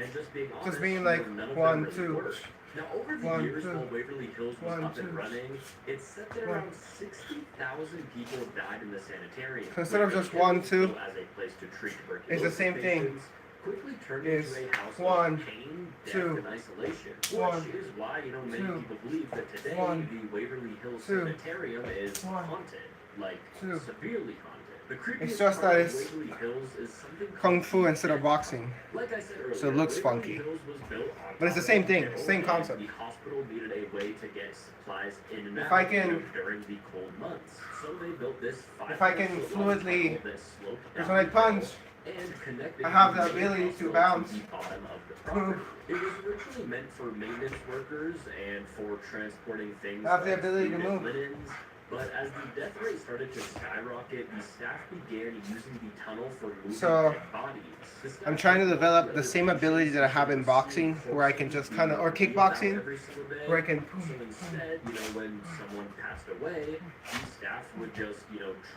and just being honest, like none of them 1, really 2. worked. Now, over the years, while Waverly Hills was up and running, it's said that around 60,000 people died in the sanitarium. So instead of just 1, 2, as a place to treat it's the same thing. Quickly turned Is into a house 1, of pain, death, 2, and isolation. 1, Which is why, you know, many 2, people believe that today 1, the Waverly Hills 2, Sanitarium is 1, haunted, like 2, severely haunted. The creepiest It's just part that of it's Waverly Hills is something kung fu instead of boxing. Like I said earlier, So it looks Waverly funky. Hills was built on But it's the top same of thing, a hill, same and concept. The hospital needed a way to get supplies in and If out I can- during the cold months. So they built this If I can 500 foot long fluidly- tunnel that sloped Because down when I the punch, hill and connected I have the main ability to hospital bounce. the bottom of the property. It was originally meant for maintenance workers and for transporting things I have the like ability food to and move. linens. But as the death rate started to skyrocket, the staff began using the tunnel for moving So, dead bodies. The staff I'm trying to told develop the the other same ability that I have in boxing, where I can just kind of, or kickboxing, every single day. where I can. So instead, when someone passed away, the staff would just,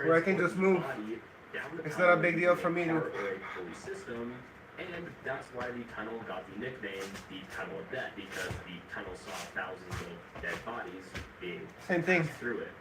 Where I can transport just the move. body down the It's not a tunnel big deal using for me to- a car or a pulley system, and that's why the tunnel got the nickname the Tunnel of Death, because the tunnel saw thousands of dead bodies being Same thing. passed through it.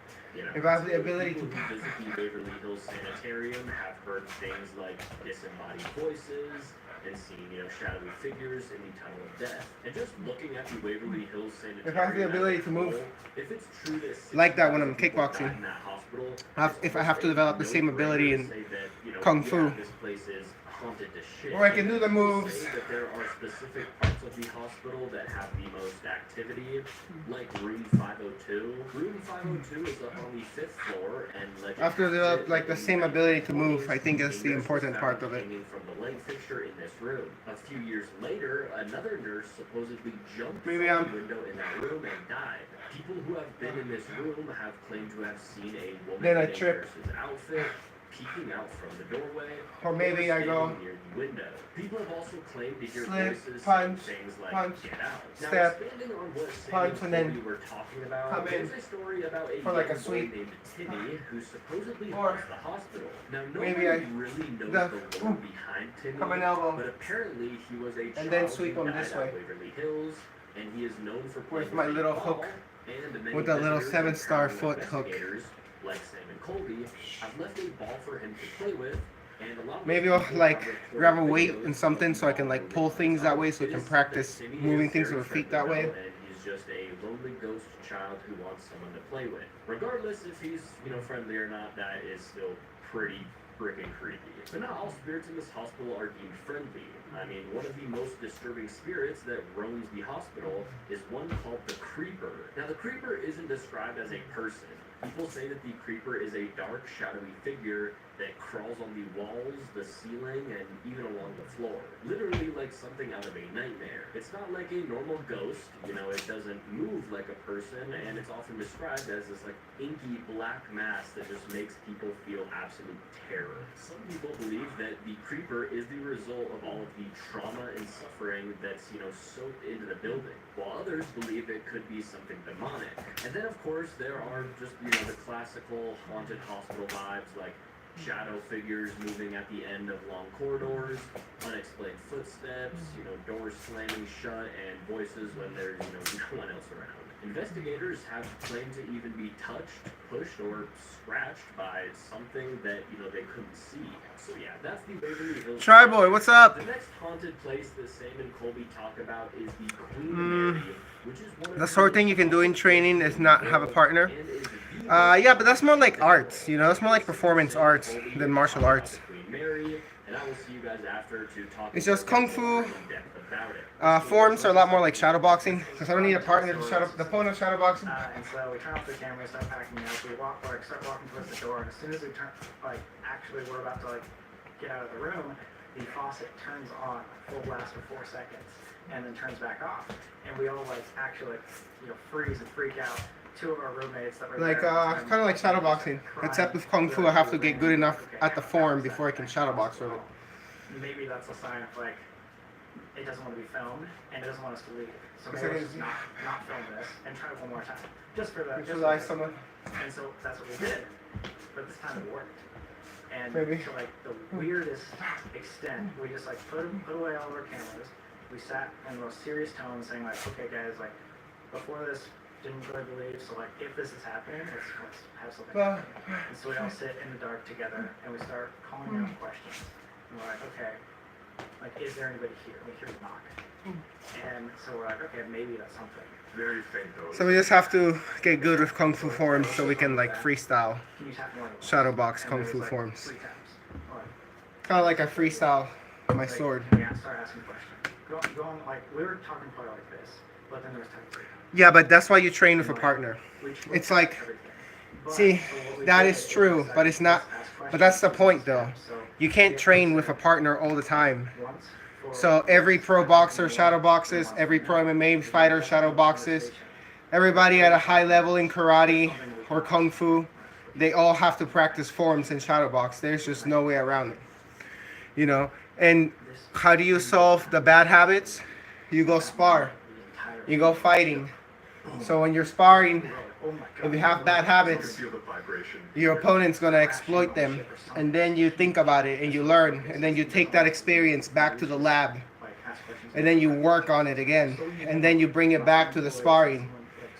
If I have the So ability people to- who visit the Waverly Hills Sanitarium have heard things like disembodied voices and seen, shadowy figures in the Tunnel of Death. And just looking at the Waverly Hills Sanitarium, If I have the ability to move, if it's true that like that when I'm 6,000 people kickboxing. died in that hospital, If I have to develop the same ability in say that, kung fu. this place is haunted to shit. Or I can do the Say moves. that there are specific parts of the hospital that have the most activity, like room 502. Room 502 is up on the 5th floor, and like After develop like the same ability to move, I think that's the important part of it. hanging from the light fixture in this room. A few years later, another nurse supposedly jumped Maybe from I'm- the window in that room and died. People who have been in this room have claimed to have seen a woman Then I in a trip. nurse's outfit peeking out from the doorway, Or maybe I go- standing near the window. People have also claimed to hear Slip, voices punch, saying things like punch, "Get out." Now, step, expanding on what Sam punch, and then we were talking about, come in there's a story about a for like a young boy sweep. named Timmy who supposedly Or haunts the hospital. Now, maybe nobody I- really knows the- the lore behind Timmy, Come an elbow. but apparently he was a child then sweep who him died this at way. Waverly Hills, and he is known for playing With my with little a hook. ball, and many With that little visitors 7-star and foot hook. investigators, like Sam and Colby, have left a ball for him to play with. And a lot of Maybe those I'll people like have reported grab a weight videos and something so I can like pull things that way so I It can is said practice that Timmy moving is things very with her feet that way. temperamental, and he's just a lonely ghost child who wants someone to play with. Regardless if he's, friendly or not, that is still pretty freaking creepy. But not all spirits in this hospital are deemed friendly. I mean, one of the most disturbing spirits that roams the hospital is one called the Creeper. Now, the Creeper isn't described as a person. People say that the Creeper is a dark, shadowy figure that crawls on the walls, the ceiling, and even along the floor. Literally like something out of a nightmare. It's not like a normal ghost, it doesn't move like a person, and it's often described as this like inky black mass that just makes people feel absolute terror. Some people believe that the Creeper is the result of all of the trauma and suffering that's, soaked into the building, while others believe it could be something demonic. And then of course there are just, the classical haunted hospital vibes like shadow figures moving at the end of long corridors, unexplained footsteps, doors slamming shut, and voices when there's, no one else around. Investigators have claimed to even be touched, pushed, or scratched by something that, they couldn't see. So yeah, that's the Waverly Hills. Try boy, what's up? The next haunted place that Sam and Colby talk about is the Queen Mary, which is one of The sort of thing you can do in training is not have a partner. and is the Yeah, but that's more like arts, that's more like performance arts than martial arts. Queen Mary, and I will see you guys after to talk It's just kung fu. in depth about it. Forms are a lot more like shadow boxing, because I don't need a partner to the point of shadow boxing. And so we turn off the camera, we start packing up, we start walking towards the door, and as soon as we turn, actually we're about to get out of the room, the faucet turns on full blast for 4 seconds, and then turns back off, and we all actually freeze and freak out. Two of our roommates that were Like, there at the time, kind of like shadow boxing, except with kung fu I have to get good enough at the form before I can shadow box with it. Maybe that's a sign of it doesn't want to be filmed and it doesn't want us to leave. So It's maybe like let's not film this and try it one more time. Just for that. Visualize someone. And so that's what we did. But this time it worked. And Maybe. to the weirdest extent, we just put away all of our cameras. We sat in the most serious tone saying okay guys, before this didn't really believe, so if this is happening, let's have something happen. And so we all sit in the dark together and we start calling out questions. And we're okay, Like, is there anybody here? We hear a knock. And so we're like, okay, maybe that's something. Very faint though. So we just have to get good with kung fu forms so we can like freestyle Can you tap more? shadowbox And kung there fu was, like, forms. 3 taps. Alright. Kind of like I freestyle my Like, sword. Yeah, start asking questions. Go on, like, we were talking probably like this, but then there was type 3. Yeah, but that's why you train with a partner. Which It's looks like, everything. But, see, so what we that did is true, like, but it's not. just ask But that's the questions point, and though. steps. So You can't if train it's with a partner all the time. once for- So every pro boxer shadow boxes, every pro MMA fighter shadow boxes, everybody at a high level in karate or kung fu, they all have to practice forms in shadow box. There's just no way around it. You know? And how do you solve the bad habits? You go spar. You go fighting. So when you're sparring, if you have bad habits, Feel the vibration. your opponent's going to exploit them. And then you think about it and you learn. And then you take that experience back to the lab. And then you work on it again. And then you bring it back to the sparring.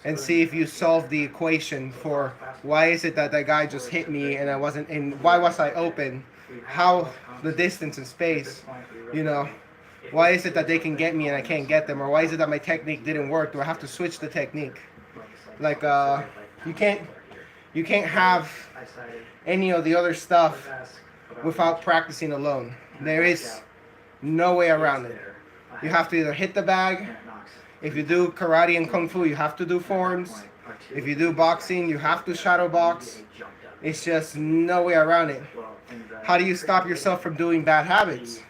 And see if you solve the equation for why is it that guy just hit me and I wasn't in, why was I open? How the distance and space, you know? Why is it that they can get me and I can't get them? Or why is it that my technique didn't work? Do I have to switch the technique? Like, you can't have any of the other stuff without practicing alone. There is no way around it. You have to either hit the bag. If you do karate and kung fu, you have to do forms. If you do boxing, you have to shadow box. It's just no way around it. How do you stop yourself from doing bad habits?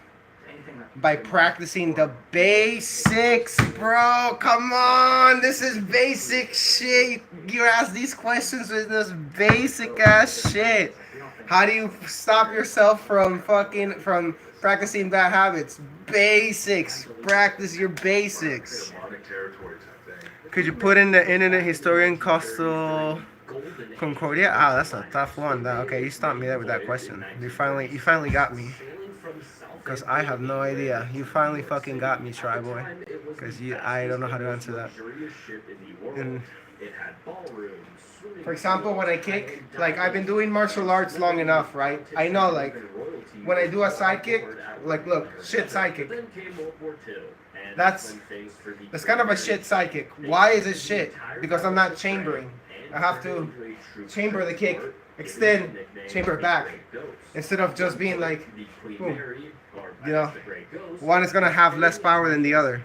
By practicing the basics, bro. Come on, this is basic shit. You ask these questions with this basic ass shit. How do you stop yourself from practicing bad habits? Basics. Practice your basics. Territory type thing. Could you put in the internet historian Costa Concordia? Ah, that's a tough one. Okay, you stopped me there with that question. You finally got me. Because I have no idea. You finally fucking got me, Try Boy. Because I don't know how to answer that. And for example, when I kick, like I've been doing martial arts long enough, right? I know, like, when I do a side kick, like, look, shit side kick. That's kind of a shit side kick. Why is it shit? Because I'm not chambering. I have to chamber the kick, extend, chamber back, instead of just being like, boom. You know, one is gonna have less power than the other.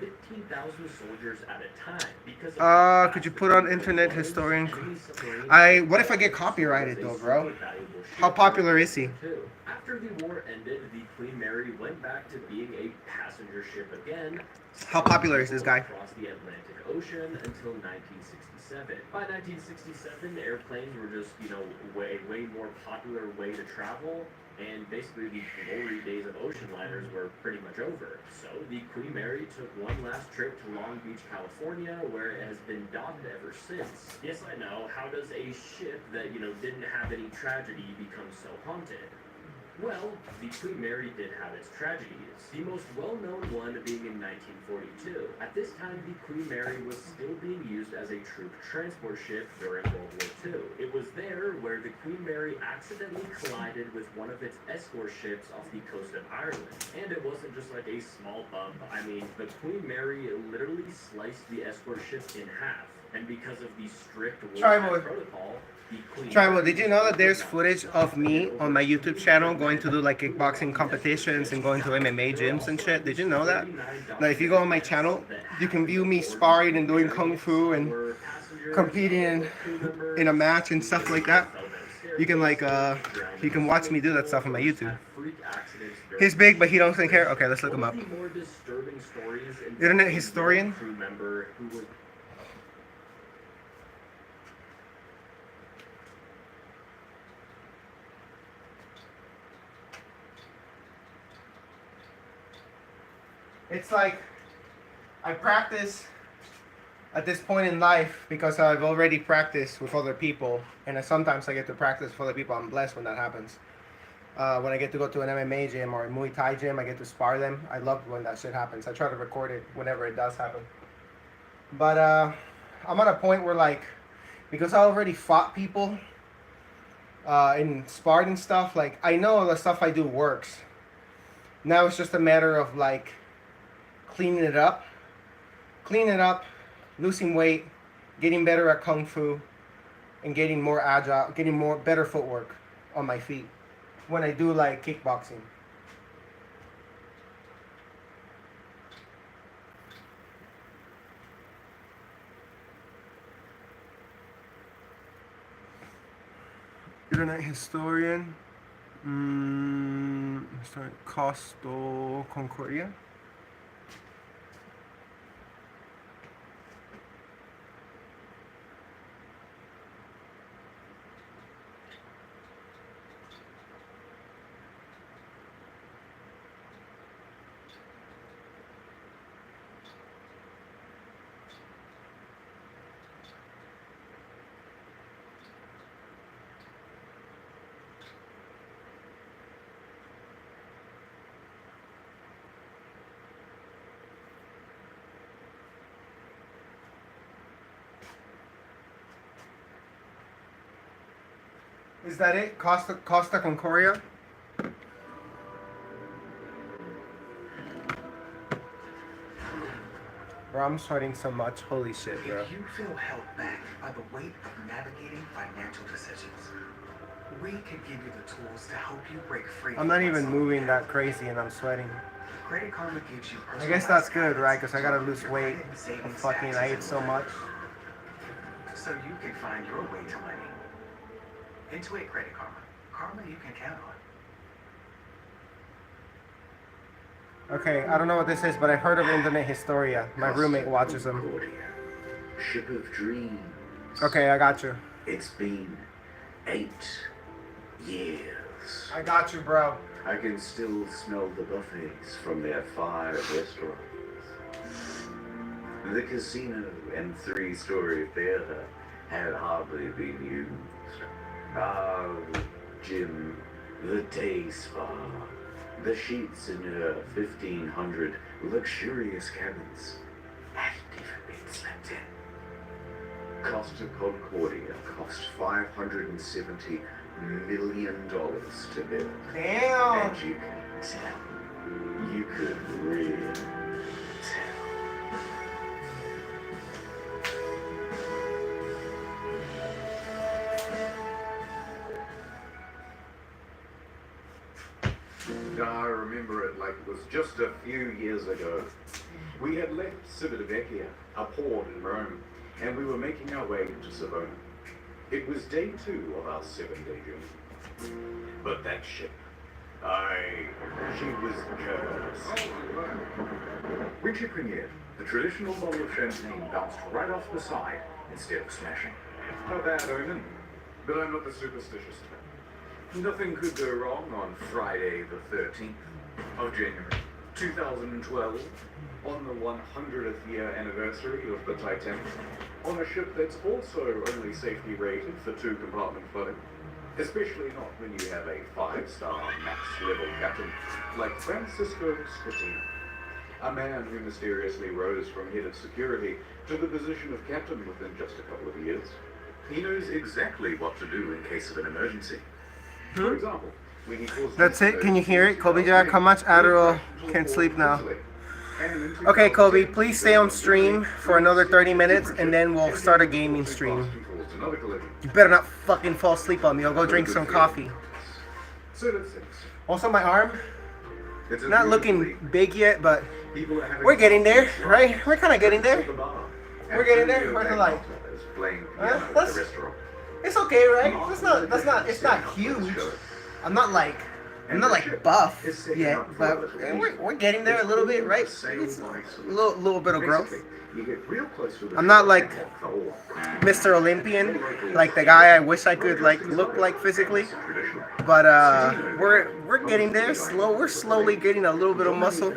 Could you put on internet historian? What if I get copyrighted though, bro? How popular is he? After the war ended, the Queen Mary went back to being a passenger ship again. How popular is this guy? Across the Atlantic Ocean until 1967. By 1967, airplanes were just, way more popular way to travel. And basically the glory days of ocean liners were pretty much over. So the Queen Mary took one last trip to Long Beach, California, where it has been docked ever since. Yes, I know, how does a ship that, didn't have any tragedy become so haunted? Well, the Queen Mary did have its tragedies, the most well-known one being in 1942. At this time, the Queen Mary was still being used as a troop transport ship during World War II. It was there where the Queen Mary accidentally collided with one of its escort ships off the coast of Ireland. And it wasn't just like a small bump. I mean, the Queen Mary literally sliced the escort ship in half. And because of the strict wartime protocol, Tribal, did you know that there's footage of me on my YouTube channel going to do like kickboxing competitions and going to MMA gyms and shit? Did you know that? Like, if you go on my channel, you can view me sparring and doing kung fu and competing in a match and stuff like that. You can you can watch me do that stuff on my YouTube. He's big, but he doesn't care. Okay, let's look him up. Internet historian. It's like I practice at this point in life because I've already practiced with other people, and sometimes I get to practice with other people. I'm blessed when that happens. When I get to go to an MMA gym or a Muay Thai gym, I get to spar them. I love when that shit happens. I try to record it whenever it does happen. But I'm at a point where, like, because I already fought people and sparred and stuff, like, I know the stuff I do works. Now it's just a matter of like cleaning it up, losing weight, getting better at kung fu, and getting more agile, getting more better footwork on my feet when I do like kickboxing. Internet historian. Costa Concordia. Is that it? Costa Concordia? Bro, I'm sweating so much. Holy shit, bro. If you feel held back by the weight of navigating financial decisions, we can give you the tools to help you break free. I'm not even moving that crazy and I'm sweating. Credit Karma gives you I guess that's good, right? Because I gotta lose weight. I ate so much. So you can find your way to money. Intuit Credit Karma. Karma you can count on. Okay, I don't know what this is, but I've heard of Internet Historia. My roommate watches them. Ship of dreams. Okay, I got you. It's been 8 years. I got you, bro. I can still smell the buffets from their 5 restaurants. The casino and 3-story theater had hardly been used. The gym, the day spa, the sheets in her 1,500 luxurious cabins hadn't even been slept in. Costa Concordia cost $570 million to build. Damn! And you can tell. You could really tell. I remember it like it was just a few years ago. We had left Civitavecchia, a port in Rome, and we were making our way to Savona. It was day 2 of our 7-day journey. But that ship, she was cursed. When she premiered, the traditional bottle of champagne bounced right off the side instead of smashing. A bad omen, but I'm not the superstitious type. Nothing could go wrong on Friday the 13th of January 2012, on the 100th year anniversary of the Titanic, on a ship that's also only safety rated for 2-compartment flooding, especially not when you have a 5-star max-level captain like Francisco Scatino, a man who mysteriously rose from head of security to the position of captain within just a couple of years. He knows exactly what to do in case of an emergency. For example, when he calls That's it. Can you hear it? Kobe Jack, how much Adderall? Can't sleep now. Okay, Kobe, please stay on stream for another 30 minutes and then we'll start a gaming stream. You better not fucking fall asleep on me. I'll go drink some coffee. Also, my arm, not looking big yet, but we're getting there, right? We're kind of getting there. We're getting there. Where's the light? It's okay, right? It's not huge. I'm not like buff yet, but we're getting there a little bit, right? It's a little bit of growth. I'm not like Mr. Olympian, like the guy I wish I could like look like physically, but we're getting there. We're slowly getting a little bit of muscle.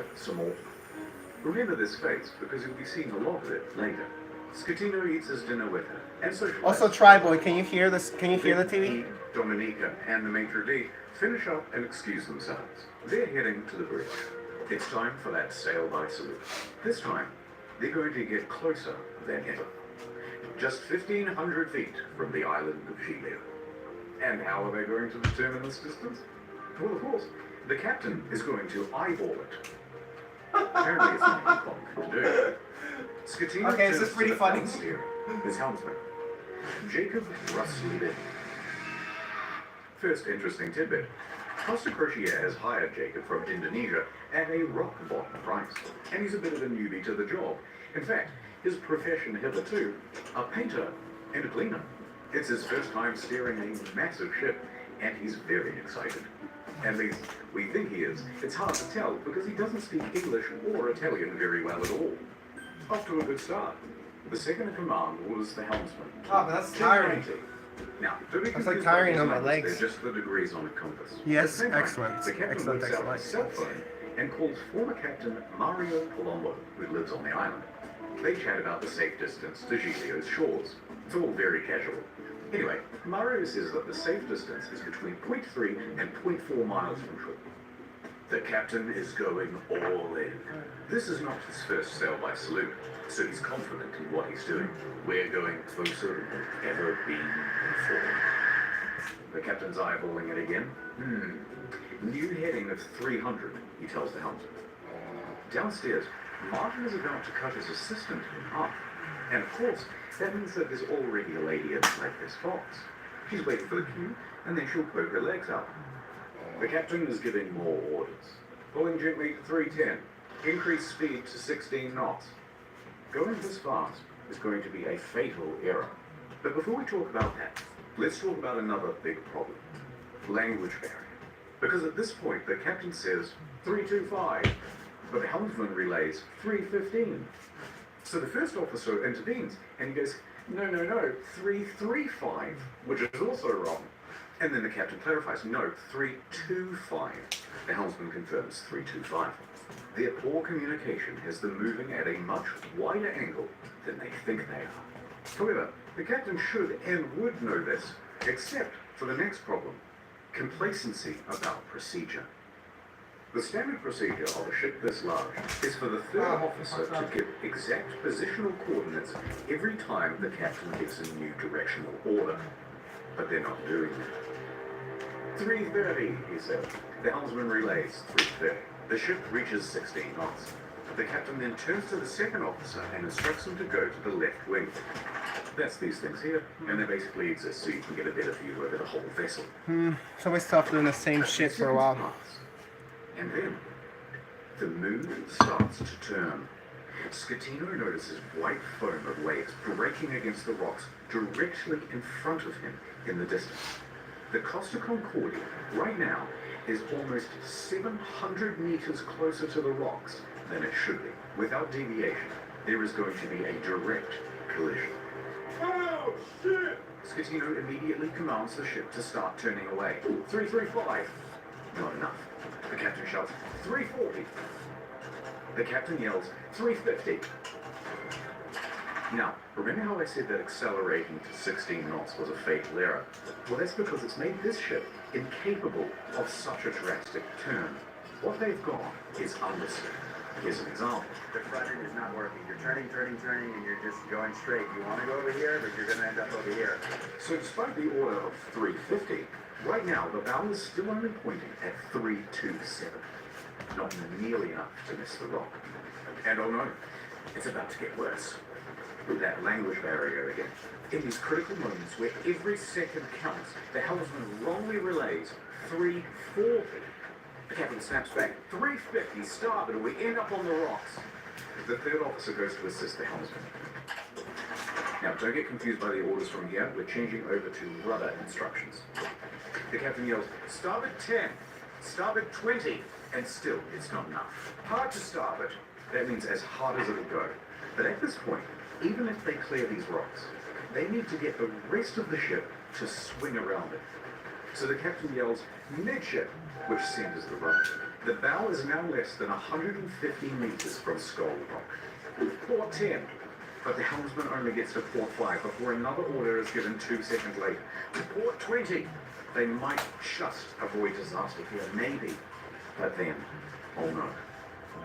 Remember this face because you'll be seeing a lot of it later. Scatino eats his dinner with her. And also, Triboy, can you hear this? Can you hear the TV? Dominica and the maitre d' finish up and excuse themselves. They're heading to the bridge. It's time for that sail-by salute. This time, they're going to get closer than ever. Just 1,500 feet from the island of Giglio. And how are they going to determine this distance? Well, of course, The captain is going to eyeball it. Apparently it's not uncommon to do. Scatino Okay, this is turns pretty to the funny. helm steering, his helmsman. Jacob Russell. First interesting tidbit. Costa Concordia has hired Jacob from Indonesia at a rock bottom price, and he's a bit of a newbie to the job. In fact, his profession hitherto, a painter and a cleaner. It's his first time steering a massive ship, and he's very excited. At least, we think he is. It's hard to tell because he doesn't speak English or Italian very well at all. Off to a good start. The second in command was the helmsman. Oh, but that's tiring. Now, don't be That's like confused by tiring these on my numbers. legs. They're just the degrees on a compass. Yes, At the same time, excellent. The captain Excellent, whips out excellent. his cell phone and calls former captain Mario Colombo, who lives on the island. They chat about the safe distance to Giglio's shores. It's all very casual. Anyway, Mario says that the safe distance is between 0.3 and 0.4 miles from shore. The captain is going all in. This is not his first sail by salute, so he's confident in what he's doing. We're going closer than we've ever been before. The captain's eyeballing it again. New heading of 300, he tells the helmsman. Downstairs, Martin is about to cut his assistant in half. And of course, that means that there's already a lady inside this box. She's waiting for the cue, and then she'll poke her legs out. The captain is giving more orders. Pulling gently to 310. Increase speed to 16 knots. Going this fast is going to be a fatal error. But before we talk about that, let's talk about another big problem. Language barrier. Because at this point, the captain says 325, but the helmsman relays 315. So the first officer intervenes, and he goes, no, 335, which is also wrong. And then the captain clarifies, no, 325. The helmsman confirms 325. Their poor communication has them moving at a much wider angle than they think they are. However, the captain should and would know this, except for the next problem, complacency about procedure. The standard procedure of a ship this large is for the third officer to give exact positional coordinates every time the captain gives a new directional order. But they're not doing that. 330, he said. The helmsman relays 330. The ship reaches 16 knots. The captain then turns to the second officer and instructs him to go to the left wing. That's these things here, and they basically exist so you can get a better view over the whole vessel. It's always tough doing the same shit for a while. And then, the moon starts to turn. Scatino notices white foam of waves breaking against the rocks directly in front of him in the distance. The Costa Concordia, right now, is almost 700 meters closer to the rocks than it should be. Without deviation, there is going to be a direct collision. Oh, shit! Scatino immediately commands the ship to start turning away. 335. Not enough. The captain shouts, 340. The captain yells, 350. Now, remember how I said that accelerating to 16 knots was a fatal error? Well, that's because it's made this ship incapable of such a drastic turn. What they've got is understeer. Here's an example. The rudder is not working. You're turning, and you're just going straight. You want to go over here, but you're going to end up over here. So despite the order of 350, right now the bow is still only pointing at 327. Not nearly enough to miss the rock. And oh no, it's about to get worse. With that language barrier again. In these critical moments where every second counts, the helmsman wrongly relays 340. The captain snaps back, 350 starboard, and we end up on the rocks. The third officer goes to assist the helmsman. Now, don't get confused by the orders from here. We're changing over to rudder instructions. The captain yells, starboard 10, starboard 20, and still, it's not enough. Hard to starboard. That means as hard as it'll go. But at this point, even if they clear these rocks, they need to get the rest of the ship to swing around it. So the captain yells, midship, which centers the rudder. The bow is now less than 150 meters from Skull Rock. Port 10, but the helmsman only gets to port 5 before another order is given 2 seconds later. To port 20, they might just avoid disaster here, maybe. But then, oh no.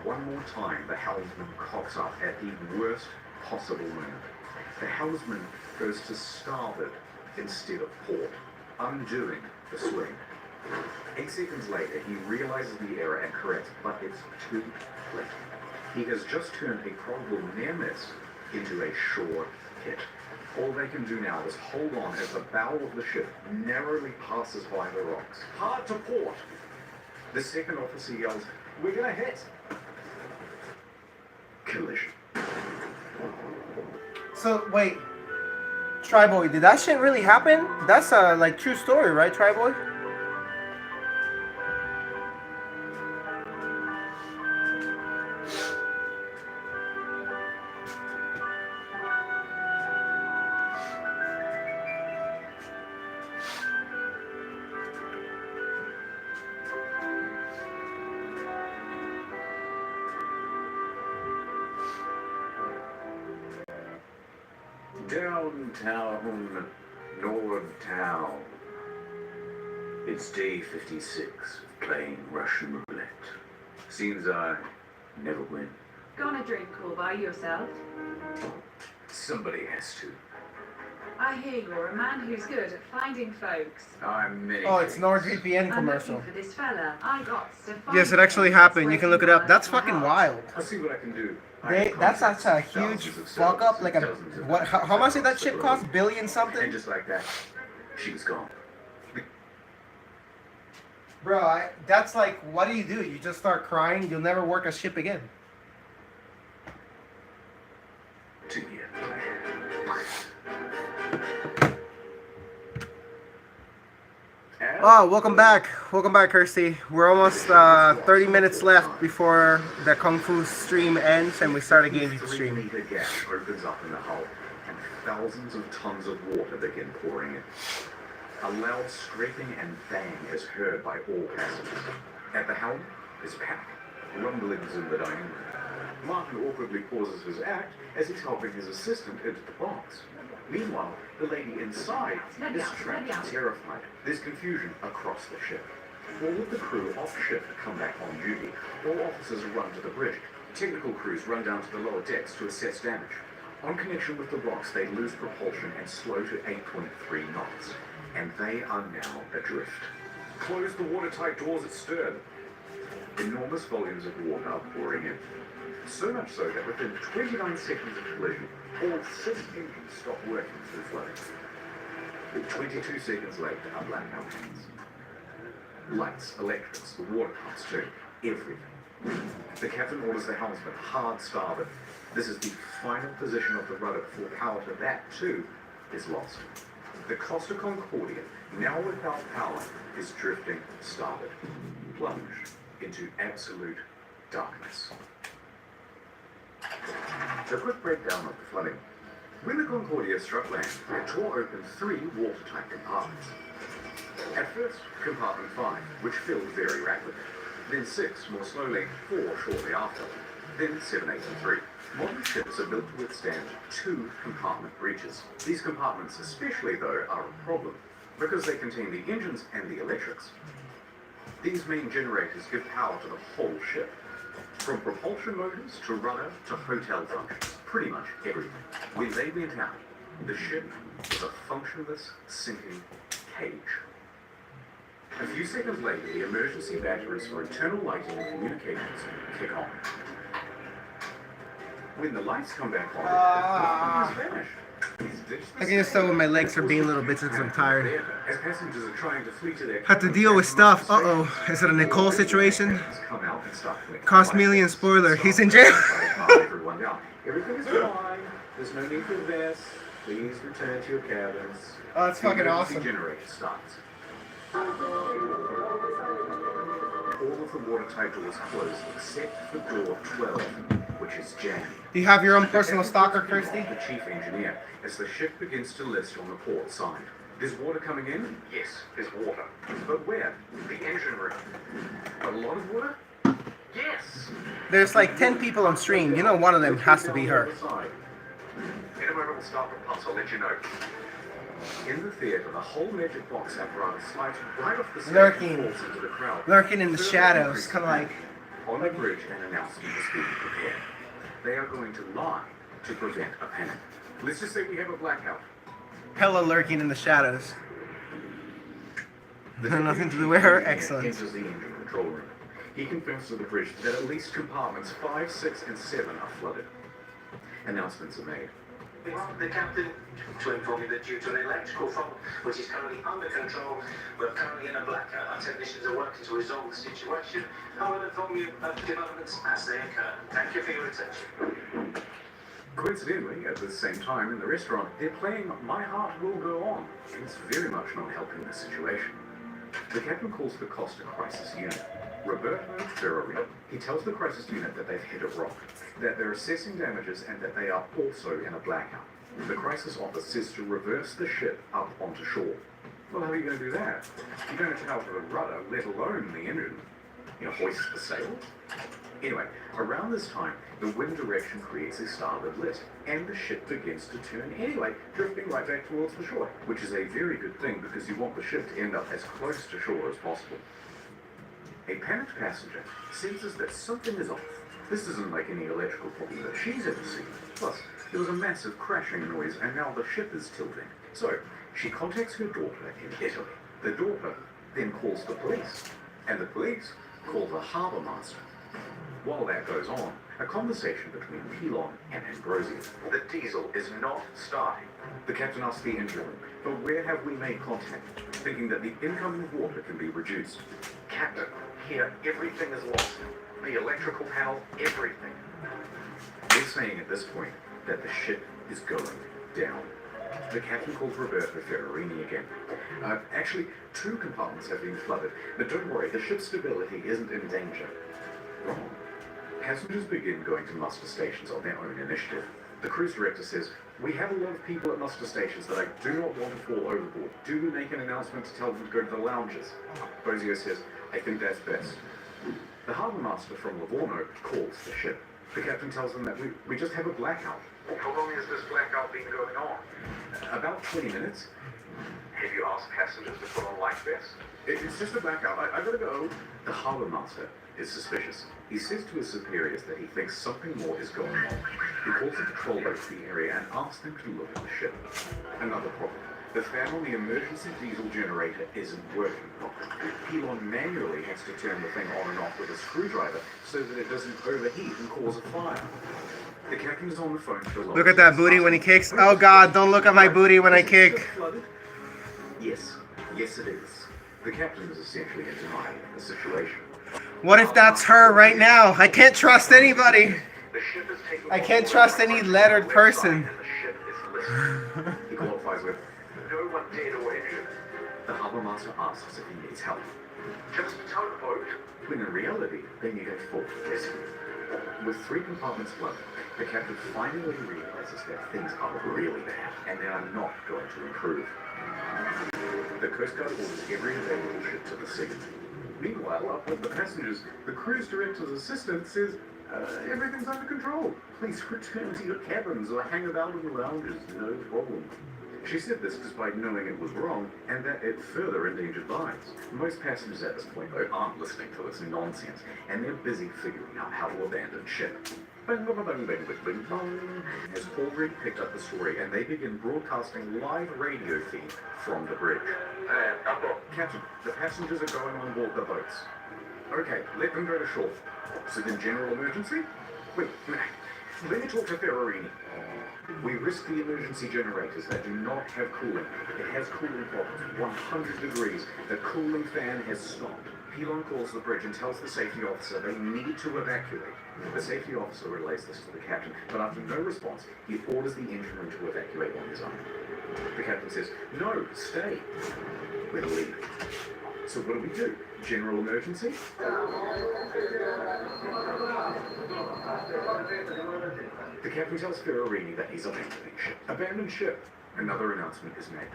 One more time, the helmsman cocks up at the worst possible moment. The helmsman goes to starboard instead of port, undoing the swing. 8 seconds later, he realizes the error and corrects, but it's too late. He has just turned a probable near miss into a sure hit. All they can do now is hold on as the bow of the ship narrowly passes by the rocks. Hard to port! The second officer yells, "We're gonna hit!" Collision. So wait, Tri-Boy, did that shit really happen? That's a like true story, right, Tri-Boy? Downtown, Nordtown. It's day 56 of playing Russian roulette. Seems I never win. Go on a drink all by yourself. Somebody has to. I hear you're a man who's good at finding folks. I'm many. Oh, it's NordVPN commercial. I'm looking for this fella. I got to find Yes, it actually happened. You can look it up. That's fucking wild. I'll see what I can do. That's a huge fuck up. Like a what? How much did that ship cost? Billion something? And just like that, she was gone. Bro, that's like, what do? You just start crying. You'll never work a ship again. 2 years. Oh, welcome back. Welcome back, Kirsty. We're almost 30 minutes left before the Kung Fu stream ends and we start a gaming stream. 3-meter gap opens up in the hull, and thousands of tons of water begin pouring in. A loud scraping and bang is heard by all passengers. At the helm is Pack, rumblings in the dining room. Martin awkwardly pauses his act as he's helping his assistant into the box. Meanwhile, the lady inside is trapped and terrified. There's confusion across the ship. All of the crew off shift come back on duty. All officers run to the bridge. Technical crews run down to the lower decks to assess damage. On connection with the rocks, they lose propulsion and slow to 8.3 knots. And they are now adrift. Close the watertight doors at stern. Enormous volumes of water are pouring in. So much so that within 29 seconds of collision, all 6 engines stop working through flooding. 22 seconds later, a blackout happens. Lights, electrics, the water pumps too, everything. The captain orders the helmsman hard starboard. This is the final position of the rudder before power to that too is lost. The Costa Concordia, now without power, is drifting starboard, plunged into absolute darkness. A quick breakdown of the flooding. When the Concordia struck land, it tore open 3 watertight compartments. At first, compartment 5, which filled very rapidly. Then 6 more slowly, 4 shortly after. Then 7, 8, and 3. Modern ships are built to withstand 2 compartment breaches. These compartments especially, though, are a problem, because they contain the engines and the electrics. These main generators give power to the whole ship. From propulsion motors to rudder to hotel functions, pretty much everything. When they went out, the ship was a functionless, sinking cage. A few seconds later, the emergency batteries for internal lighting and communications kick on. When the lights come back on, nothing has vanished. I can just tell when my legs are being little bitches because I'm tired. As passengers are trying to flee to their Have to deal with stuff. Uh-oh. Is it a Nicole situation? Cost million spoiler. He's in jail. Everyone down. Everything is fine. There's no need for this. Please return to your cabins. Oh, that's fucking awesome. The generator starts. All of the watertight doors close except for door 12, which is jammed. Do you have your own personal stalker, Kirsty? The chief engineer, as the ship begins to list on the port side. There's water coming in? Yes, there's water. But where? The engine room. A lot of water? Yes! There's like 10 people on stream. You know one of them has to be her. In a moment we'll start the pulse, I'll let you know. In the theater, the whole magic box apparatus slides right off the stage and falls into the crowd. Lurking in the shadows, kind of like... On the bridge, an announcement is being prepared. They are going to lie to prevent a panic. Let's just say we have a blackout. Hella lurking in the shadows. Nothing to do with her? engineer Excellent. enters the engine control room. He confirms to the bridge that at least compartments 5, 6, and 7 are flooded. Announcements are made. We want the captain to inform you that due to an electrical fault, which is currently under control, we're currently in a blackout. Our technicians are working to resolve the situation. I will inform you of developments as they occur. Thank you for your attention. Coincidentally, at the same time in the restaurant, they're playing My Heart Will Go On, and it's very much not helping the situation. The captain calls the Costa crisis unit. Roberto Ferrari. He tells the crisis unit that they've hit a rock, that they're assessing damages, and that they are also in a blackout. The crisis office says to reverse the ship up onto shore. Well, how are you going to do that? You don't have to alter the rudder, let alone the engine. You know, hoist the sails? Anyway, around this time, the wind direction creates a starboard lift, and the ship begins to turn anyway, drifting right back towards the shore, which is a very good thing because you want the ship to end up as close to shore as possible. A panicked passenger senses that something is off. This isn't like any electrical problem that she's ever seen. Plus, there was a massive crashing noise, and now the ship is tilting. So, she contacts her daughter in Italy. The daughter then calls the police, and the police call the harbour master. While that goes on, a conversation between Pilon and Ambrosio. The diesel is not starting. The captain asks the engine room, but where have we made contact? Thinking that the incoming water can be reduced. Captain, here everything is lost. The electrical panel, everything. They're saying at this point that the ship is going down. The captain calls Roberto Ferrarini again. Actually, 2 compartments have been flooded, but don't worry, the ship's stability isn't in danger. Wrong. Passengers begin going to muster stations on their own initiative. The cruise director says, "We have a lot of people at muster stations that I do not want to fall overboard. Do we make an announcement to tell them to go to the lounges?" Bozio says, "I think that's best." The harbour master from Livorno calls the ship. The captain tells them that we just have a blackout. How long has this blackout been going on? About 20 minutes. Have you asked passengers to put on life vests? It's just a blackout. I gotta go. The harbour master is suspicious. He says to his superiors that he thinks something more is going on. He calls a patrol boat to the area and asks them to look at the ship. Another problem. The fan on the emergency diesel generator isn't working properly. Pilon manually has to turn the thing on and off with a screwdriver so that it doesn't overheat and cause a fire. The captain is on the phone to the Look at that booty when he kicks. Oh God, don't look at my booty when I kick. Yes, yes it is. The captain is essentially in denial of the situation. What if that's her right now? I can't trust anybody. I can't trust any lettered person. He qualifies with, "No one dead or injured." The harbour master asks if he needs help. "Just a tugboat." When in reality, they need a full rescue. With 3 compartments flooded, the captain finally realizes that things are really bad and they are not going to improve. The Coast Guard orders every available ship to the sea. Meanwhile, up with the passengers, the cruise director's assistant says, "Everything's under control. Please return to your cabins or hang about in the lounges, no problem." She said this despite knowing it was wrong and that it further endangered lives. Most passengers at this point, though, aren't listening to this nonsense, and they're busy figuring out how to abandon ship. Bang, bang, bang, bang, bang, bang, bang. Has already picked up the story, and they begin broadcasting live radio feed from the bridge. Captain, the passengers are going on board the boats. Okay, let them go to shore. So then general emergency? Wait, let me talk to Ferrarini. We risk the emergency generators that do not have cooling. It has cooling problems, 100 degrees. The cooling fan has stopped. Pilon calls the bridge and tells the safety officer they need to evacuate. The safety officer relays this to the captain, but after no response, he orders the engine room to evacuate on his own. The captain says, "No, stay." We're leaving. So what do we do? General emergency? The captain tells Ferrarini that he's abandoning ship. Abandoned ship. Another announcement is made.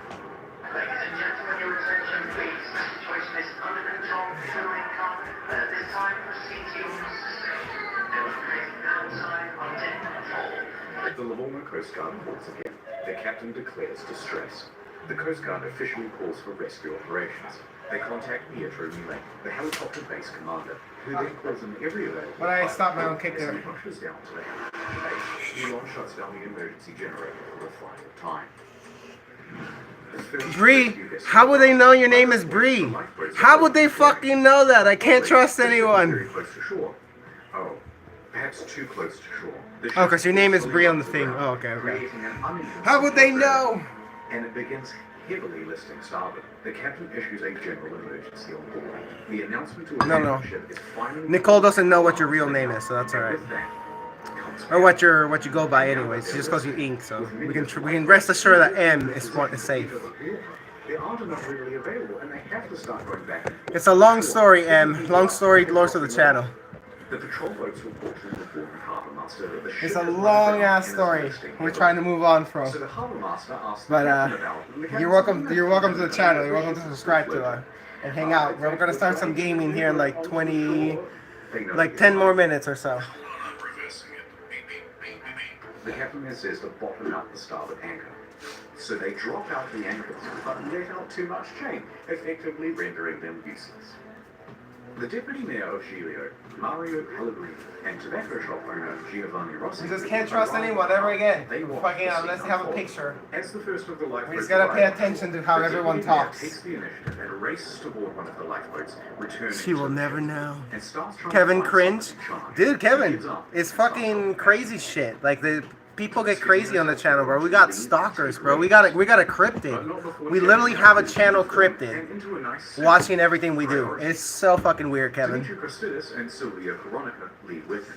Ladies and gentlemen, your attention please. Situation is under control. Fuel income. At this time, proceed to your muster station. Demonstrating outside on deck 4. The Livorno Coast Guard calls again. The captain declares distress. The Coast Guard officially calls for rescue operations. They contact Pietro Millet, the helicopter base commander, who then calls in every available But I stopped my own kick as there. he rushes down to the helicopter base. Elon shuts down the emergency generator for the final time. Bree, how would they know your name is Bree? How would they fucking know that? I can't trust anyone. Very close to shore. Oh, perhaps too close to shore. The Oh, because ship your name is fully Bree on the runs thing. around, Oh, okay, okay. creating an unintentional How would they spread, know? And it begins heavily listing starboard. The captain issues a general emergency on board. The announcement to No, abandon no. the ship is finally... Nicole doesn't know what your real name is, so that's alright. With that comes Or what you go by anyways. She just calls you Ink, so we can rest assured that M is safe. They aren't enough readily available, and they have to start going back and forth. It's a long story, M. Long story, Lords of the Channel. The patrol boats report to the former harbour master that the ship It's a is running long down ass and is story. listing We're heavily. trying to move on from. So the harbour master asks the But captain about it, and the you're captain says, welcome to the channel. You're welcome to subscribe to and hang out. We're gonna start some gaming here in like 10 more minutes or so. The captain then says to bottom up the starboard anchor. So they drop out the anchors, but let out too much chain, effectively rendering them useless. The deputy mayor of Giglio, Mario Pellegrini, and tobacco shop owner Giovanni Rossi... We just can't trust anyone ever again. They watch Fucking the unless scene they have a unfold. picture. As the first of the lifeboats We just gotta pay arrive, attention to how the everyone deputy mayor talks. takes the initiative and races toward one of the lifeboats, returning She will to the never ship, know. and starts trying Kevin to find cringe? someone in charge. Dude, She Kevin, gives up it's and starts fucking crazy shit. Like the people get crazy on the channel, bro. We got stalkers, bro. We got a cryptid. We literally have a channel cryptid into a nice watching everything we do. It's so fucking weird, Kevin. Dimitri Christidis and Sylvia Veronica lead with him.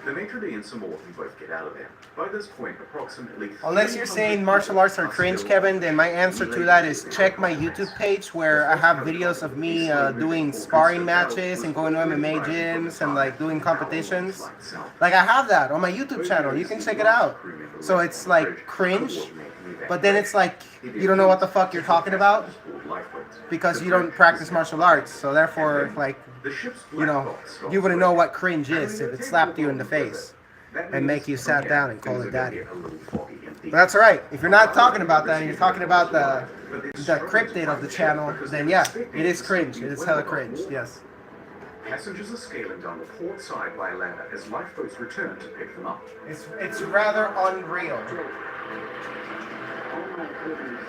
The maitre d' and Sir Morton both get out of there. By this point, approximately... Unless you're saying martial arts are cringe, Kevin, then my answer to that is check my YouTube page where I have videos of me doing sparring matches and going to MMA gyms and like doing competitions. Like I have that on my YouTube channel. You can check it out. So it's like cringe, but then it's like you don't know what the fuck you're talking about because you don't practice martial arts. So therefore, like, you know, you wouldn't know what cringe is if it slapped you in the face and make you sat down and call it daddy. But that's alright. If you're not talking about that and you're talking about the cryptid of the channel, then yeah, it is cringe. It is hella cringe, yes. Passengers are scaling down the port side by ladder as lifeboats return to pick them up. It's rather unreal. Oh my goodness.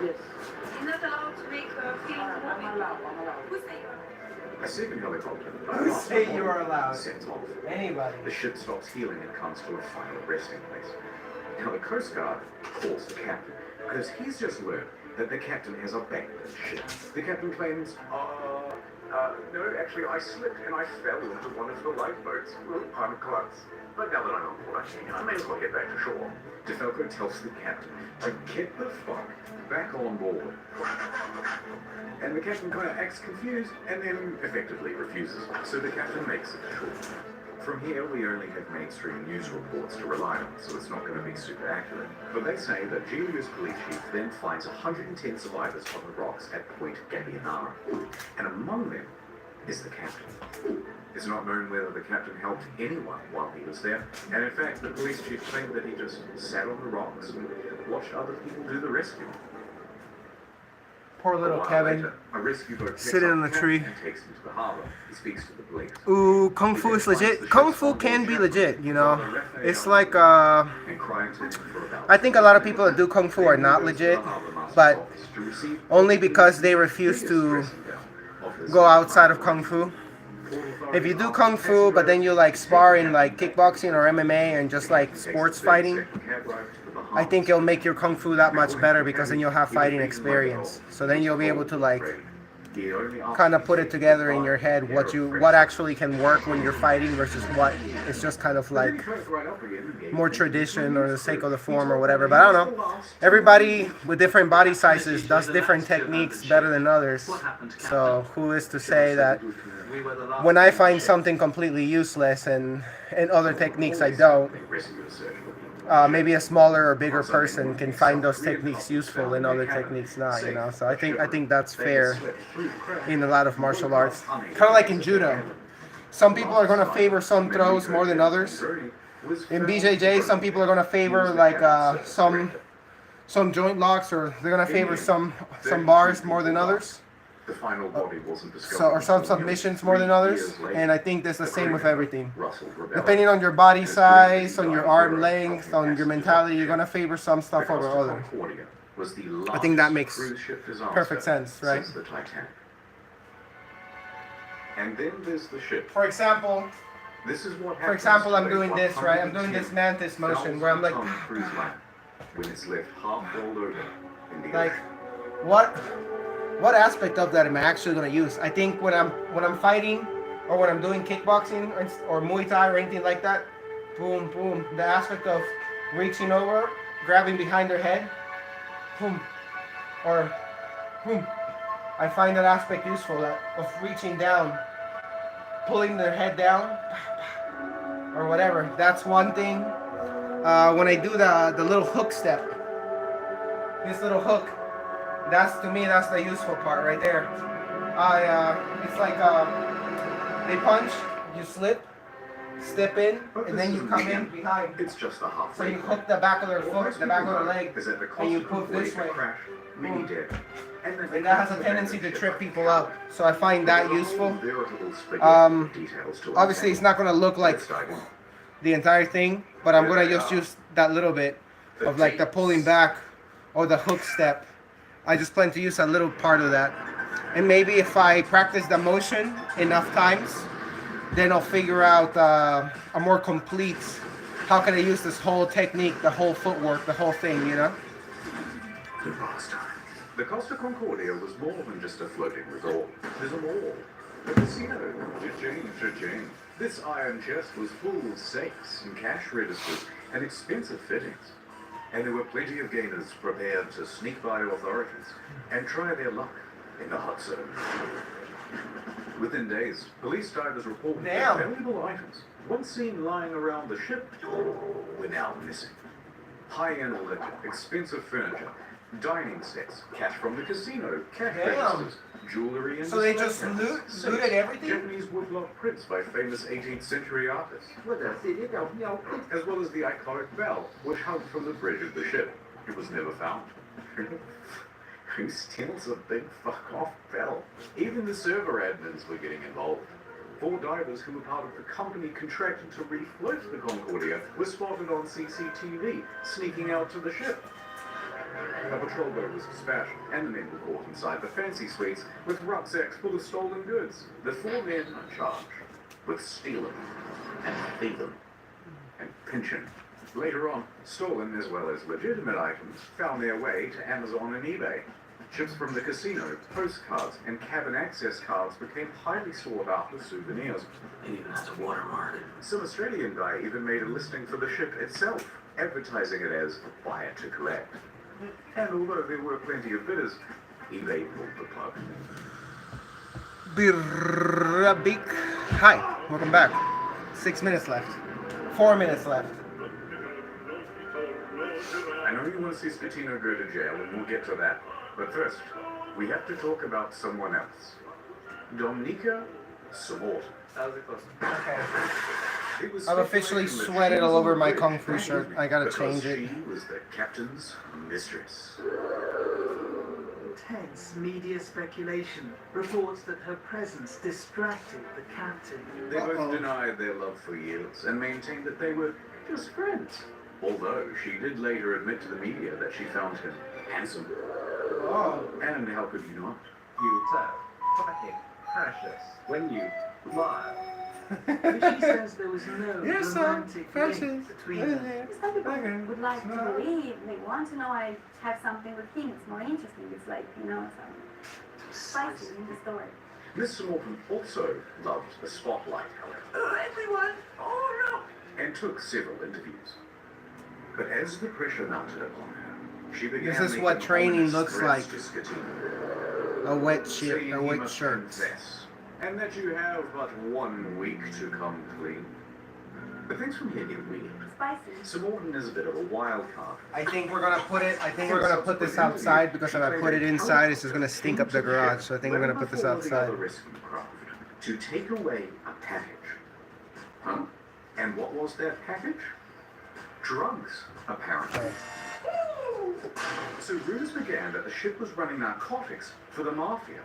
Yes. You're not allowed to make a film movie. Who say A second helicopter. Who say you are allowed? Sets off. Anybody. The ship stops healing and comes to a final resting place. Now the Coast Guard calls the captain because he's just learned that the captain has abandoned ship. The captain claims, no, actually I slipped and I fell into one of the lifeboats. I'm close. But now that I'm on board, I may as well get back to shore. DeFalco tells the captain to get the fuck back on board. And the captain kind of acts confused and then effectively refuses. So the captain makes it to shore. From here, we only have mainstream news reports to rely on, so it's not going to be super accurate. But they say that Giglio's police chief then finds 110 survivors on the rocks at Point Gabbianara. And among them is the captain. It's not known whether the captain helped anyone while he was there, and in fact, the police chief claimed that he just sat on the rocks and watched other people do the rescue. Poor little Kevin, A rescue boat picks sitting up in the the tree. captain and takes him to the harbor. He speaks to the police. Ooh, Kung Fu is legit. Kung Fu can be legit, you know. It's like, And crying to him for about I think a lot of people that do Kung Fu are not legit, but only because they refuse to go outside of Kung Fu. If you do Kung Fu, but then you like spar in like kickboxing or MMA and just like sports fighting, I think it'll make your Kung Fu that much better because then you'll have fighting experience. So then you'll be able to like kind of put it together in your head what actually can work when you're fighting versus what is just kind of like more tradition or the sake of the form or whatever. But I don't know. Everybody with different body sizes does different techniques better than others. So who is to say that when I find something completely useless and other techniques I don't, maybe a smaller or bigger person can find those techniques useful and other techniques not, you know. So I think that's fair in a lot of martial arts. Kind of like in judo. Some people are going to favor some throws more than others. In BJJ, some people are going to favor like some joint locks, or they're going to favor some bars more than others. The final body wasn't discovered. So, or some until submissions more than 3 others, years later. and I think that's the same with everything. Russell rebelled. Depending on your body His size, briefing on your died arm Jura, length, helping on your passengers mentality, on you're the gonna favor some ship. stuff The over Costa others. Concordia was the I think that largest makes cruise ship disaster perfect sense, right? since the Titanic. And then there's the ship. For example, This is what for happens example, to I'm a doing this, right? I'm doing this 110,000 mantis motion where I'm like, cruise line when it's left half rolled over in the like, ocean. what aspect of that am I actually gonna use? I think when I'm fighting, or when I'm doing kickboxing or Muay Thai or anything like that, boom, boom. The aspect of reaching over, grabbing behind their head, boom, or boom. I find that aspect useful, that of reaching down, pulling their head down, or whatever. That's one thing. When I do the little hook step, this little hook, that's to me that's the useful part right there. It's like they punch, you slip, step in, and then you come in behind. It's just a half. So you hook the back of their foot, the back of their leg, and you put this way. Many did. And that has a tendency to trip people up. So I find that useful. Obviously it's not going to look like the entire thing, but I'm going to just use that little bit of like the pulling back or the hook step. I just plan to use a little part of that. And maybe if I practice the motion enough times, then I'll figure out a more complete, how can I use this whole technique, the whole footwork, the whole thing, you know? The Costa Concordia was more than just a floating resort. There's a mall, a casino, cha-ching. This iron chest was full of safes and cash registers and expensive fittings. And there were plenty of gamers prepared to sneak by authorities and try their luck in the hot zone. Within days, police divers reported that valuable items, once seen lying around the ship, were now missing. High-end liquor, expensive furniture, dining sets, cash from the casino, cash registers, jewelry and So they display just cases, looted everything? Japanese woodblock prints by famous 18th century artists, as well as the iconic bell, which hung from the bridge of the ship. It was never found. Who steals a big fuck-off bell? Even the server admins were getting involved. 4 divers who were part of the company contracted to refloat the Concordia were spotted on CCTV, sneaking out to the ship. A patrol boat was dispatched, and the men were caught inside the fancy suites with rucksacks full of stolen goods. The 4 men are charged with stealing and thieving and pinching. Later on, stolen as well as legitimate items found their way to Amazon and eBay. Ships from the casino, postcards, and cabin access cards became highly sought after souvenirs. It even has a watermark. Some Australian guy even made a listing for the ship itself, advertising it as buy it to collect. And although there were plenty of bidders, eBay pulled the plug. Big. Hi, welcome back. 6 minutes left. 4 minutes left. I know you want to see Scatino go to jail, and we'll get to that. But first, we have to talk about someone else. Dominica Samort. Okay. I've officially sweated all over my Kung Fu shirt. I gotta change it. She was the captain's mistress. Intense media speculation reports that her presence distracted the captain. They both denied their love for years and maintained that they were just friends. Although she did later admit to the media that she found him handsome. Oh. And how could you not? You fucking precious when you smile. But she says there was no romantic precious. link between them. Some people would like to believe, they want to know I have something with him. It's more interesting. It's like, you know, some spicy in the story. Miss Morton also loved the spotlight, however. Oh, everyone! Oh, no! And took several interviews. But as the pressure mounted upon her, she began This is making what training honest looks threats like. to Scatino, A wet saying shit, he a wet must shirt. confess, and that you have but 1 week to come clean. But things from here get weird. Spicy. Sir Morton is a bit of a wild card. I think we're gonna put this outside because if I put it inside, it's just gonna stink up the garage. So I think we're gonna put this outside. To take away a package. Huh? And what was that package? Drugs, apparently. So rumors began that the ship was running narcotics for the mafia.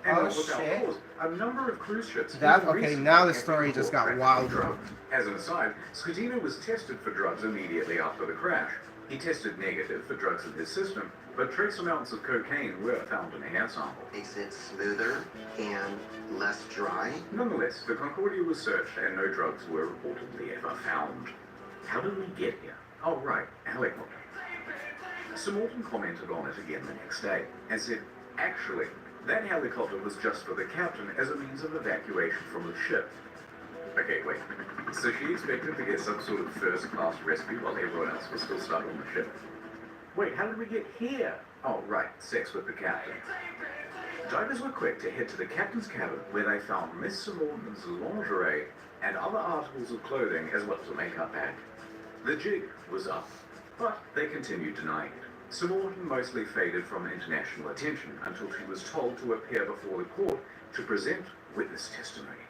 And Oh, not without shit. cause, a number of cruise ships. That even okay? recently Now the have story been just caught got trafficking wild. drugs. As an aside, Scatino was tested for drugs immediately after the crash. He tested negative for drugs in his system, but trace amounts of cocaine were found in a hair sample. Makes it smoother and less dry. Nonetheless, the Concordia was searched and no drugs were reportedly ever found. How did we get here? Oh, right, a helicopter. Sir Morton commented on it again the next day and said, actually, that helicopter was just for the captain as a means of evacuation from the ship. Okay, wait. So she expected to get some sort of first-class rescue while everyone else was still stuck on the ship. Wait, how did we get here? Oh, right, sex with the captain. Divers were quick to head to the captain's cabin where they found Miss Sir Morton's lingerie and other articles of clothing as well as a makeup bag. The jig was up, but they continued denying it. Sir Morton mostly faded from international attention until she was told to appear before the court to present witness testimony.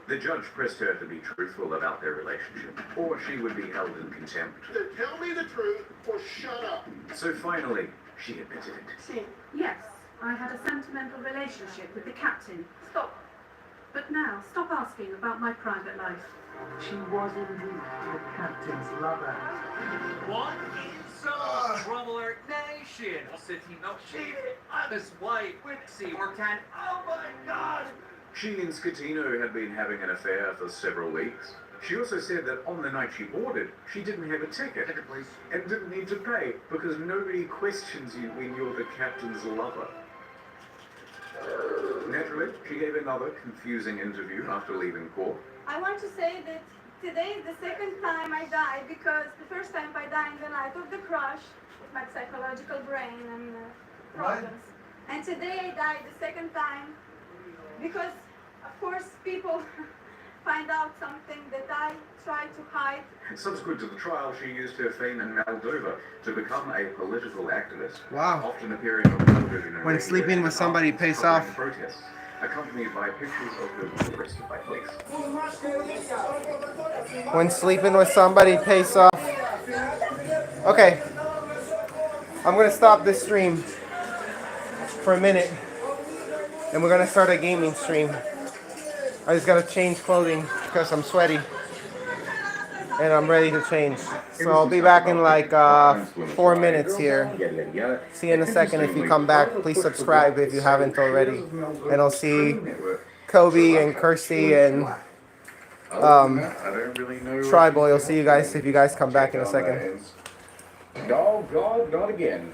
The judge pressed her to be truthful about their relationship, or she would be held in contempt. Tell me the truth or shut up. So finally, she admitted it. See, yes, I had a sentimental relationship with the captain. Stop. But now, stop asking about my private life. She was indeed the captain's lover. What is so Trouble Alert Nation? City no cheated on his wife, Wixie, or can, oh my god! She and Scatino had been having an affair for several weeks. She also said that on the night she boarded, she didn't have a ticket and didn't need to pay because nobody questions you when you're the captain's lover. Naturally, she gave another confusing interview after leaving court. I want to say that today is the second time I died because the first time I died in the night of the crash with my psychological brain and problems. And today I died the second time because, of course, people find out something that I try to hide. Subsequent to the trial, she used her fame in Moldova to become a political activist. Wow. Often appearing on television and When radio sleeping with and somebody articles pays covering off. protests, accompanied by pictures of her arrested by police. When sleeping with somebody pays off. Okay. I'm gonna stop this stream for a minute. And we're gonna start a gaming stream. I just gotta change clothing because I'm sweaty. And I'm ready to change. So I'll be back in like 4 minutes here. See you in a second if you come back. Please subscribe if you haven't already. And I'll see Kobe and Kirsty and Tribal. You'll see you guys if you guys come back in a second. No, God, not again.